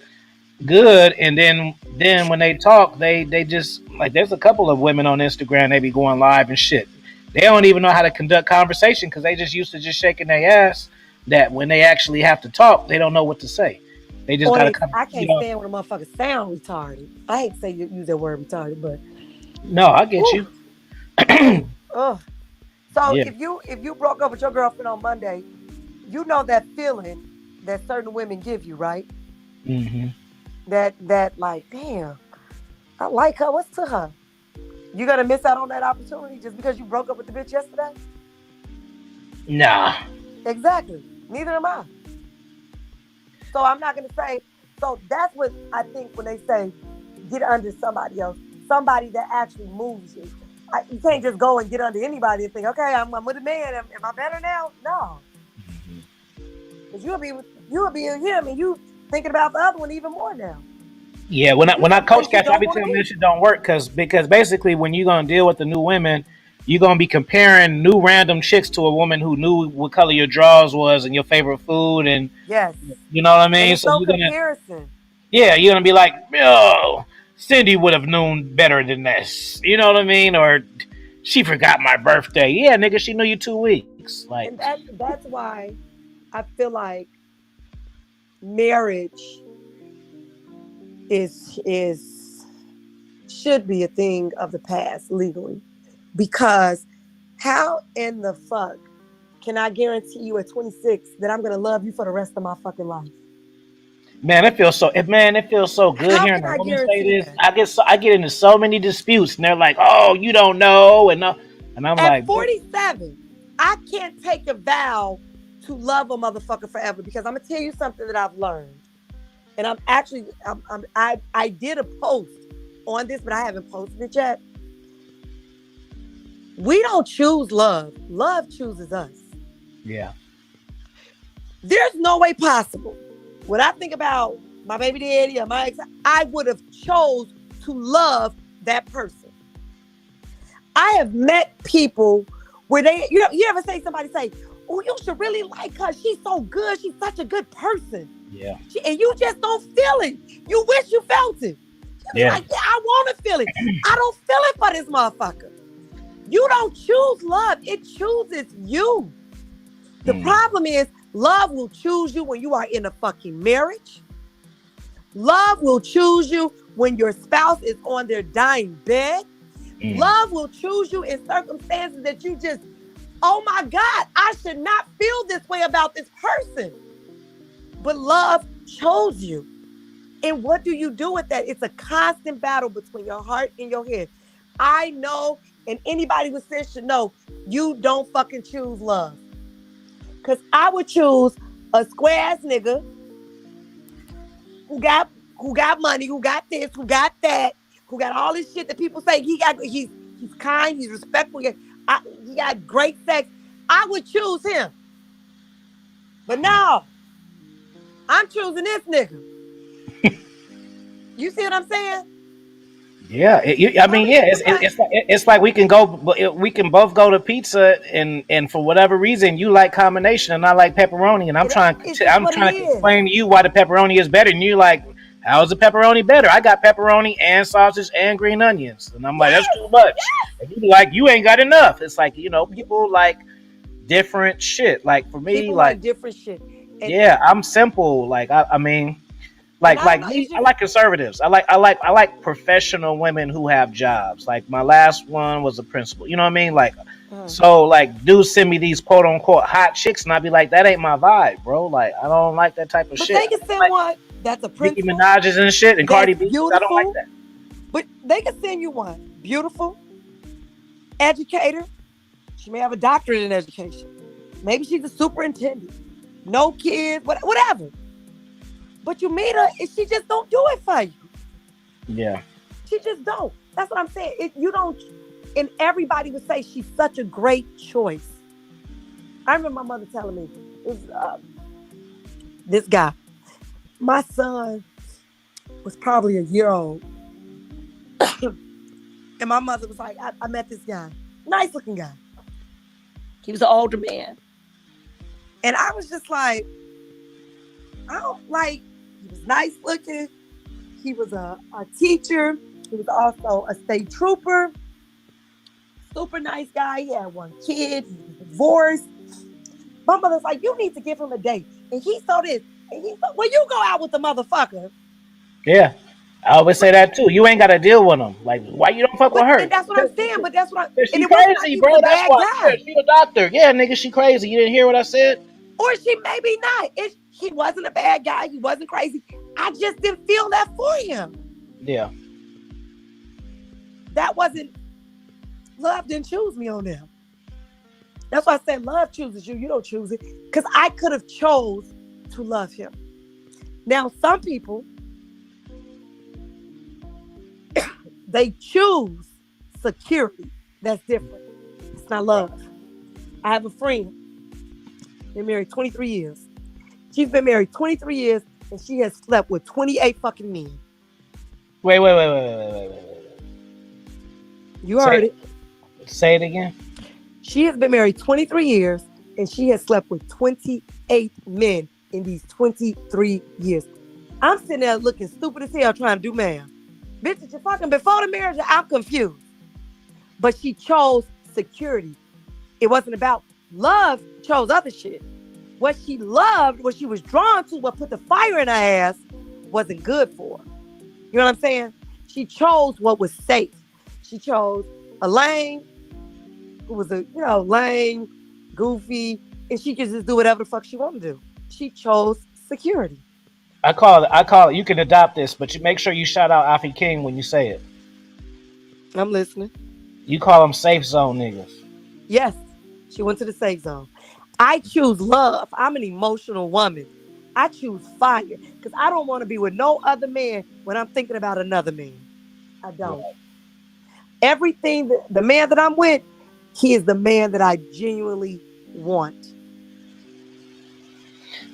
good, and then when they talk, they just like there's a couple of women on Instagram they be going live and shit. They don't even know how to conduct conversation because they just used to just shaking their ass. That when they actually have to talk, they don't know what to say. They just Or gotta come. I You can't know? stand when a motherfucker sound retarded. I hate to say use that word retarded, but No, I get whew, you. ugh. So Yeah. if you broke up with your girlfriend on Monday, you know that feeling that certain women give you, right? Hmm. That like, damn, I like her. What's to her? You gonna miss out on that opportunity just because you broke up with the bitch yesterday? Nah. Exactly. Neither am I. So I'm not gonna say. So that's what I think when they say get under somebody else, somebody that actually moves you. You can't just go and get under anybody and think, okay, I'm with a man. Am I better now? No, because you'll be in him and you thinking about the other one even more now. Yeah, when I You when I coach someplace you cats, I don't be want to telling them be. this shit don't work because basically when you're gonna deal with the new women, you're gonna be comparing new random chicks to a woman who knew what color your drawers was and your favorite food, and Yes, you know what I and mean. it's So no you're gonna, comparison. yeah, you're gonna be like, yo, Cindy would have known better than this. You know what I mean? Or she forgot my birthday. Yeah, nigga, she knew you 2 weeks. Like, And that's why I feel like marriage is should be a thing of the past legally. Because how in the fuck can I guarantee you at 26 that I'm gonna love you for the rest of my fucking life? man, it feels so good How hearing can a I woman say guarantee this. that? I get into so many disputes, and they're like, "Oh, you don't know," and no, and I'm At like, 47, I can't take a vow to love a motherfucker forever because I'm gonna tell you something that I've learned. And I'm actually I did a post on this, but I haven't posted it yet. We don't choose love. Love chooses us. yeah, There's no way possible. When I think about my baby daddy or my ex, I would have chose to love that person. I have met people where you ever say somebody say, "Oh, you should really like her. She's so good. She's such a good person." yeah, And you just don't feel it. You wish you felt it. You be yeah. like, "Yeah, I want to feel it. I don't feel it for this motherfucker." You don't choose love. It chooses you. The Mm, problem is love will choose you when you are in a fucking marriage. Love will choose you when your spouse is on their dying bed. mm. Love will choose you in circumstances that you just, oh my God, I should not feel this way about this person. But love chose you. And what do you do with that? It's a constant battle between your heart and your head. I know, and anybody with sense should know, you don't fucking choose love. Because I would choose a square ass nigga who got money, who got this, who got that, who got all this shit that people say he's kind, he's respectful, he got great sex. I would choose him. But no, I'm choosing this nigga. You see what I'm saying? Yeah, I How mean, many yeah, people say, it's like we can both go to pizza, and for whatever reason you like combination and I like pepperoni, and it's just I'm what it trying to is. explain to you why the pepperoni is better, and you like, how is the pepperoni better? I got pepperoni and sausage and green onions, and I'm like, that's Yes, too much. And you be like, you ain't got enough. It's like, people like different shit. Like for me, people like, like different shit. And yeah, I'm simple. Like I mean, and I don't like know, it's me, I just like conservatives. I like professional women who have jobs. Like my last one was a principal. You know what I mean? Like, uh, so like dudes send me these quote unquote hot chicks, and I'd be like, that ain't my vibe, bro. Like I don't like that type of but shit. they I can don't send like one that's a Nicki principal, Minaj's and shit and Cardi that's B's. I don't like beautiful, that. but they can send you one beautiful, educator. She may have a doctorate in education. Maybe she's a superintendent. No kids, whatever. But you meet her and she just don't do it for you. Yeah. She just don't. That's what I'm saying. You don't, and everybody would say she's such a great choice. I remember my mother telling me, this guy, my son was probably a year old. And my mother was like, I met this guy, nice looking guy. He was an older man. And I was just like, I don't like, he was nice looking. He was a teacher. He was also a state trooper. Super nice guy. He had one kid. He was divorced. My mother's like, you need to give him a date. And he saw this. And he said, well, you go out with the motherfucker. Yeah. I always say that too. You ain't got to deal with them. Like, why you don't fuck with her? And that's what I'm saying. But that's what She and it wasn't like crazy, he bro. was a That's bad why. Yeah, guy. she a doctor. Yeah, nigga, she crazy. You didn't hear what I said? Or she maybe not. He wasn't a bad guy. He wasn't crazy. I just didn't feel that for him. Yeah. That wasn't, love didn't choose me on them. That's why I said love chooses you. You don't choose it. Because I could have chose to love him. Now, some people, they choose security. That's different. It's not love. I have a friend. Been married 23 years. She's been married 23 years and she has slept with 28 fucking men. Wait. You heard it. Say it again. She has been married 23 years and she has slept with 28 men in these 23 years. I'm sitting there looking stupid as hell trying to do math. Bitch, you fucking before the marriage, I'm confused. But she chose security. It wasn't about love, chose other shit. What she loved, what she was drawn to, what put the fire in her ass, wasn't good for her. You know what I'm saying? She chose what was safe. She chose a lame, who was lame, goofy, and she could just do whatever the fuck she wanted to do. She chose security. I call it. You can adopt this, but you make sure you shout out Afi King when you say it. I'm listening. You call them safe zone niggas. Yes, she went to the safe zone. I choose love. I'm an emotional woman. I choose fire because I don't want to be with no other man when I'm thinking about another man. I don't. Right. Everything, the man that I'm with, he is the man that I genuinely want.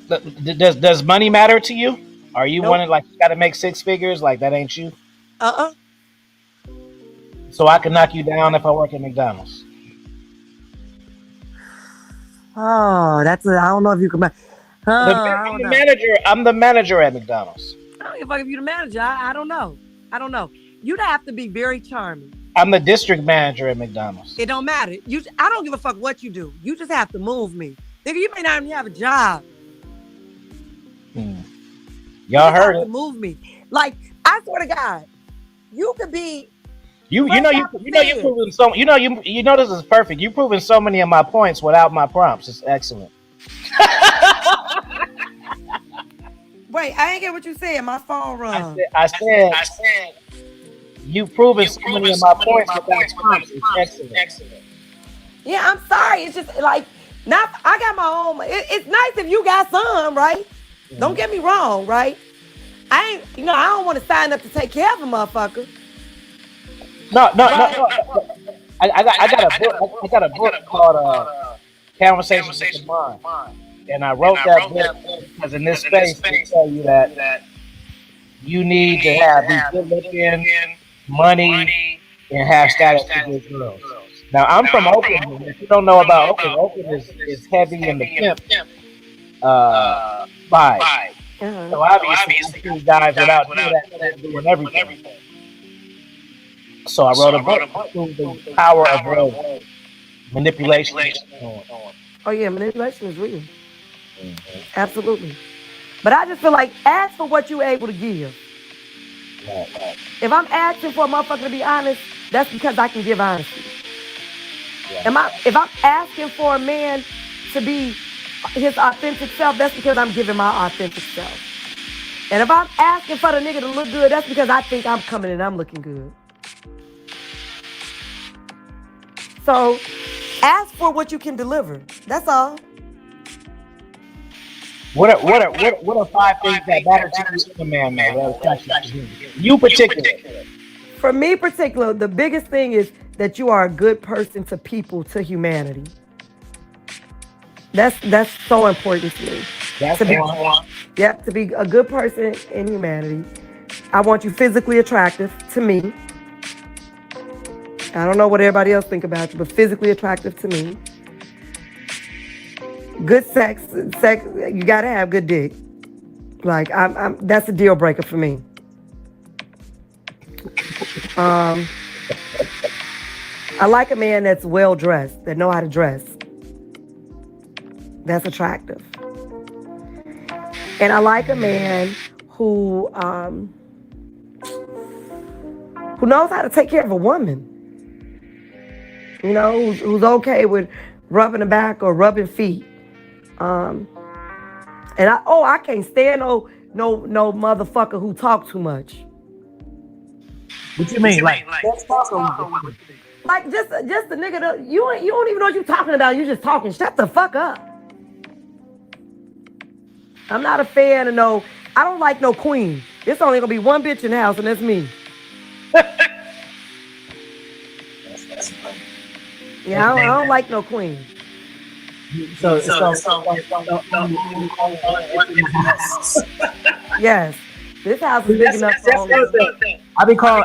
Does money matter to you? Are you wanting like you got to make six figures? Like that ain't you? So I can knock you down if I work at McDonald's. Oh, I don't know if you can. I'm the manager at McDonald's. I don't give a fuck if you're the manager. I don't know. You'd have to be very charming. I'm the district manager at McDonald's. It don't matter. I don't give a fuck what you do. You just have to move me. Nigga, you may not even have a job. Y'all heard it. Move me. Like, I swear to God, you could be. You know proving so. You know this is perfect. You proving so many of my points without my prompts. It's excellent. Wait, I ain't get what you said. My phone rung. I said. You proving so many of my points without prompts. It's excellent. Yeah, I'm sorry. It's just like I got my own. It's nice if you got some, right? Mm-hmm. Don't get me wrong, right? I don't want to sign up to take care of a motherfucker. No. I got a book called Conversations with the Mind, and I wrote that book because in this space they tell you that you need to have these good-looking, money, and have status to good girls. Now I'm from Oakland. If you don't know about Oakland is heavy in the pimp vibe. So obviously these guys without doing everything. So I wrote a book to the power of love, manipulation. Oh yeah, manipulation is real. Mm-hmm. Absolutely. But I just feel like ask for what you're able to give. Right. If I'm asking for a motherfucker to be honest, that's because I can give honesty. Yeah. If I'm asking for a man to be his authentic self, that's because I'm giving my authentic self. And if I'm asking for the nigga to look good, that's because I think I'm coming and I'm looking good. So ask for what you can deliver. That's all. What are 5 things that matter to you in a man, man? You particular. For me particular, the biggest thing is that you are a good person to people, to humanity. That's so important to me. To be a good person in humanity. I want you physically attractive to me. I don't know what everybody else think about you, but physically attractive to me. Good sex. You gotta have good dick. Like that's a deal breaker for me. Um, I like a man that's well dressed, that know how to dress. That's attractive. And I like a man who knows how to take care of a woman. You know, who's okay with rubbing the back or rubbing feet. And I can't stand no motherfucker who talk too much. What you mean? Like Like just the nigga that you don't even know what you're talking about. You just talking. Shut the fuck up. I'm not a fan of no. I don't like no queen. It's only gonna be one bitch in the house, and that's me. Yeah, I don't like no queen. So Yes, this house is big enough for all of us. I be calling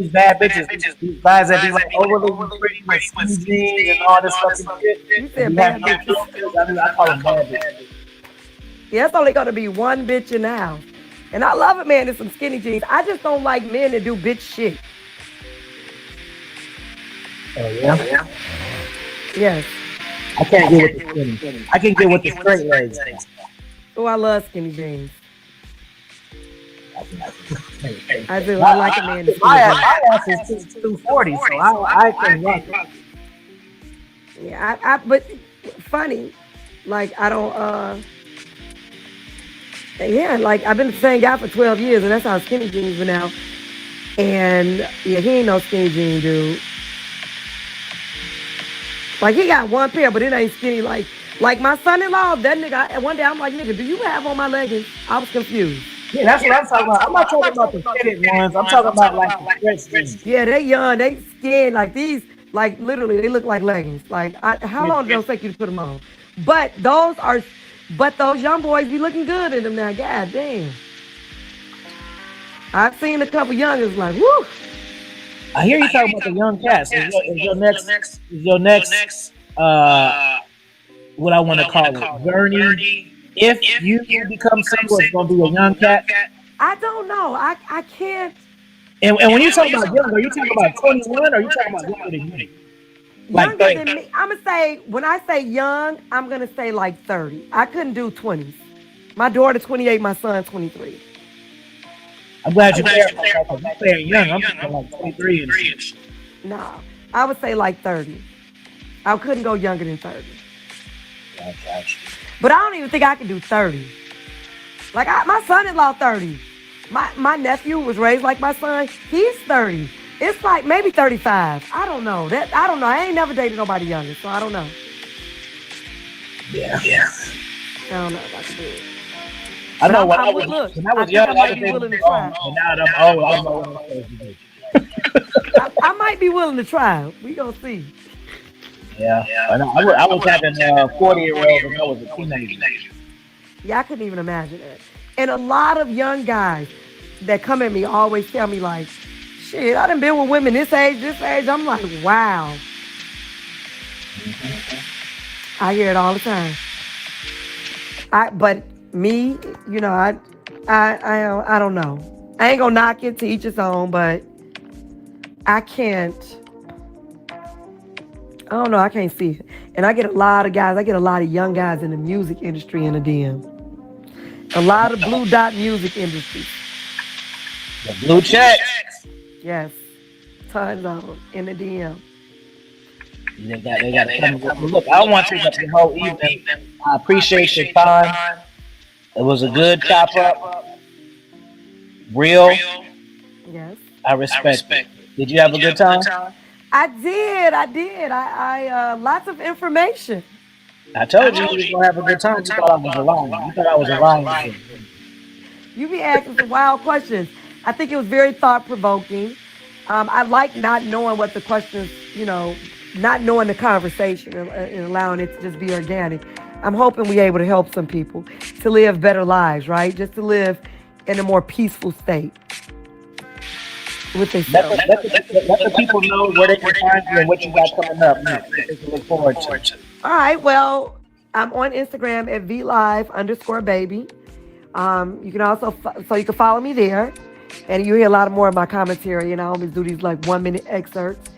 these bad bitches, these guys that be like overly pretty with skinny jeans and all this fucking shit. You said bad bitches. I call them bad bitches. Yeah, it's only gonna be one bitch in the house. And I love a man in some skinny jeans. I just don't like men that do bitch shit. Oh yeah? Yes. I can't get with the skinny. I can get with the straight legs. Oh, I love skinny jeans. I do. I like a man in skinny jeans. My ass is 240, so I can rock it. Yeah, but funny. Like I don't yeah, like I've been the same guy for 12 years and that's how skinny jeans been out. And yeah, he ain't no skinny jean dude. Like he got one pair, but it ain't skinny like my son-in-law, that nigga, one day I'm like, nigga, do you have on my leggings? I was confused. Yeah, that's what I'm talking about. I'm not talking about the fitted ones. I'm talking about like the stretch jeans. Yeah, they young, they skin like these, like literally they look like leggings. Like how long does it take you to put them on? But those young boys be looking good in them now. God damn. I've seen a couple youngers like, woo. I hear you talking about the young cats. Is your next what I want to call it, journey? If you become single, it's gonna be a young cat. I don't know. I can't. And when you talk about young, are you talking about 21 or are you talking about younger than you? Like younger than me. I'm gonna say, when I say young, I'm gonna say like 30. I couldn't do 20s. My daughter 28, my son 23. I'm glad you clarified because I'm saying young. I'm thinking like 23-ish. No, I would say like 30. I couldn't go younger than 30. Gotcha. But I don't even think I could do 30. Like my son-in-law 30. My nephew was raised like my son. He's 30. It's like maybe 35. I don't know. I ain't never dated nobody younger, so I don't know. Yeah. I don't know if I can do it. I know when I was young, I was willing to try. But now that I'm old, I don't know what I'm supposed to do. I might be willing to try. We gonna see. Yeah. I was having 40-year-olds when I was a teenager. Yeah, I couldn't even imagine it. And a lot of young guys that come at me always tell me like, shit, I done been with women this age. I'm like, wow. I hear it all the time. But me, you know, I don't know. I ain't gonna knock it, to each his own, but I can't. I don't know. I can't see it. And I get a lot of guys. I get a lot of young guys in the music industry in the DM. A lot of blue dot music industry. The blue checks. Yes. Tons of them in the DM. They got to come. Look, I don't want to take up the whole evening. I appreciate your time. It was a good chop up. Real. Yes. I respect it. Did you have a good time? I did. I lots of information. I told you was gonna have a good time. You thought I was lying. You thought I was lying. You be asking some wild questions. I think it was very thought provoking. I like not knowing what the questions, not knowing the conversation and allowing it to just be organic. I'm hoping we're able to help some people to live better lives, right? Just to live in a more peaceful state. with Let themselves. the, let, the, let the people know where they can find you and what you got coming up next. What they can look forward to. All right. Well, I'm on Instagram at VLive_baby. You can also so you can follow me there, and you hear a lot more of my commentary. And I always do these like 1 minute excerpts.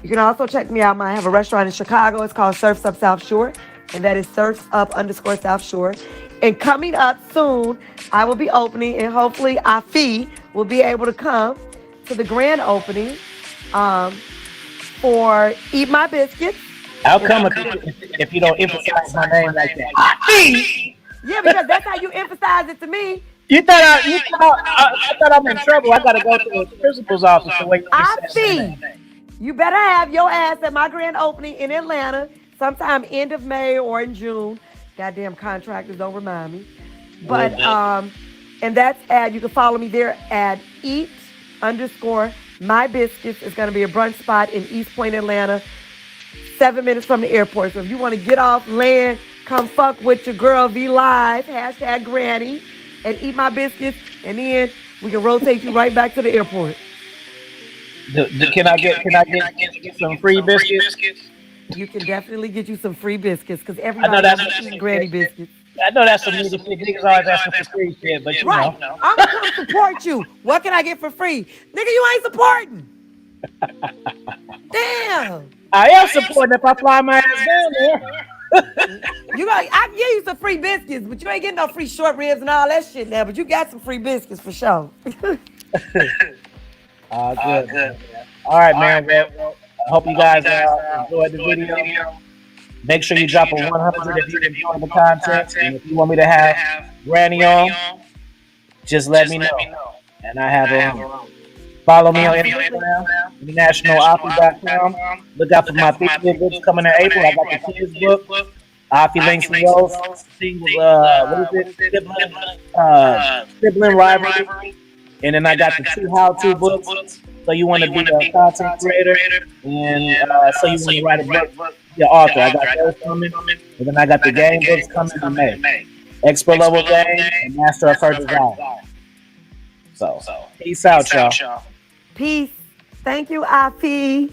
You can also check me out. I have a restaurant in Chicago. It's called Surfs Up South Shore, and that is Surfs Up _ South Shore. And coming up soon, I will be opening, and hopefully Afi will be able to come to the grand opening um, for Eat My Biscuits. How come if you don't emphasize my name like that? Yeah, because that's how you emphasize it to me. I thought I'm in trouble. I got to go to the principal's office the way you just said my Afi, name. you better have your ass at my grand opening in Atlanta sometime end of May or in June. Goddamn contractors don't remind me. But and that's at, you can follow me there at eat_my biscuits. It's gonna be a brunch spot in East Point, Atlanta, 7 minutes from the airport. So if you want to get off land, come fuck with your girl V Live, #Granny, and eat my biscuits, and then we can rotate you right back to the airport. Can I get some free biscuits? You can definitely get you some free biscuits because I know everybody that's don't be eating granny biscuits. I know that's some nigga shit. Niggas always asking for free shit, but you Right. know. I'm gonna come support you. What can I get for free? Nigga, you ain't supporting. Damn. I am supporting if I fly my ass down there. I can give you some free biscuits, but you ain't getting no free short ribs and all that shit now. But you got some free biscuits for sure. Good. Man. All right, man. Well, I hope you guys enjoyed the video. Make sure you drop a 100 if you enjoy the content. And if you want me to have Granny on, just let me know. And I have her on. Follow me on Instagram, internationaloffice.com. Look out for my big books coming in April. I got the kids book. Afi links and yours. What is it? Sibling rivalry. And then I got the 2 how-to books. So you want to be a content creator, and so you want to write a book, your author. I got those coming, and then I got the game books coming in May. Expert level game and master of her design. So peace out, y'all. Peace. Thank you, Afi.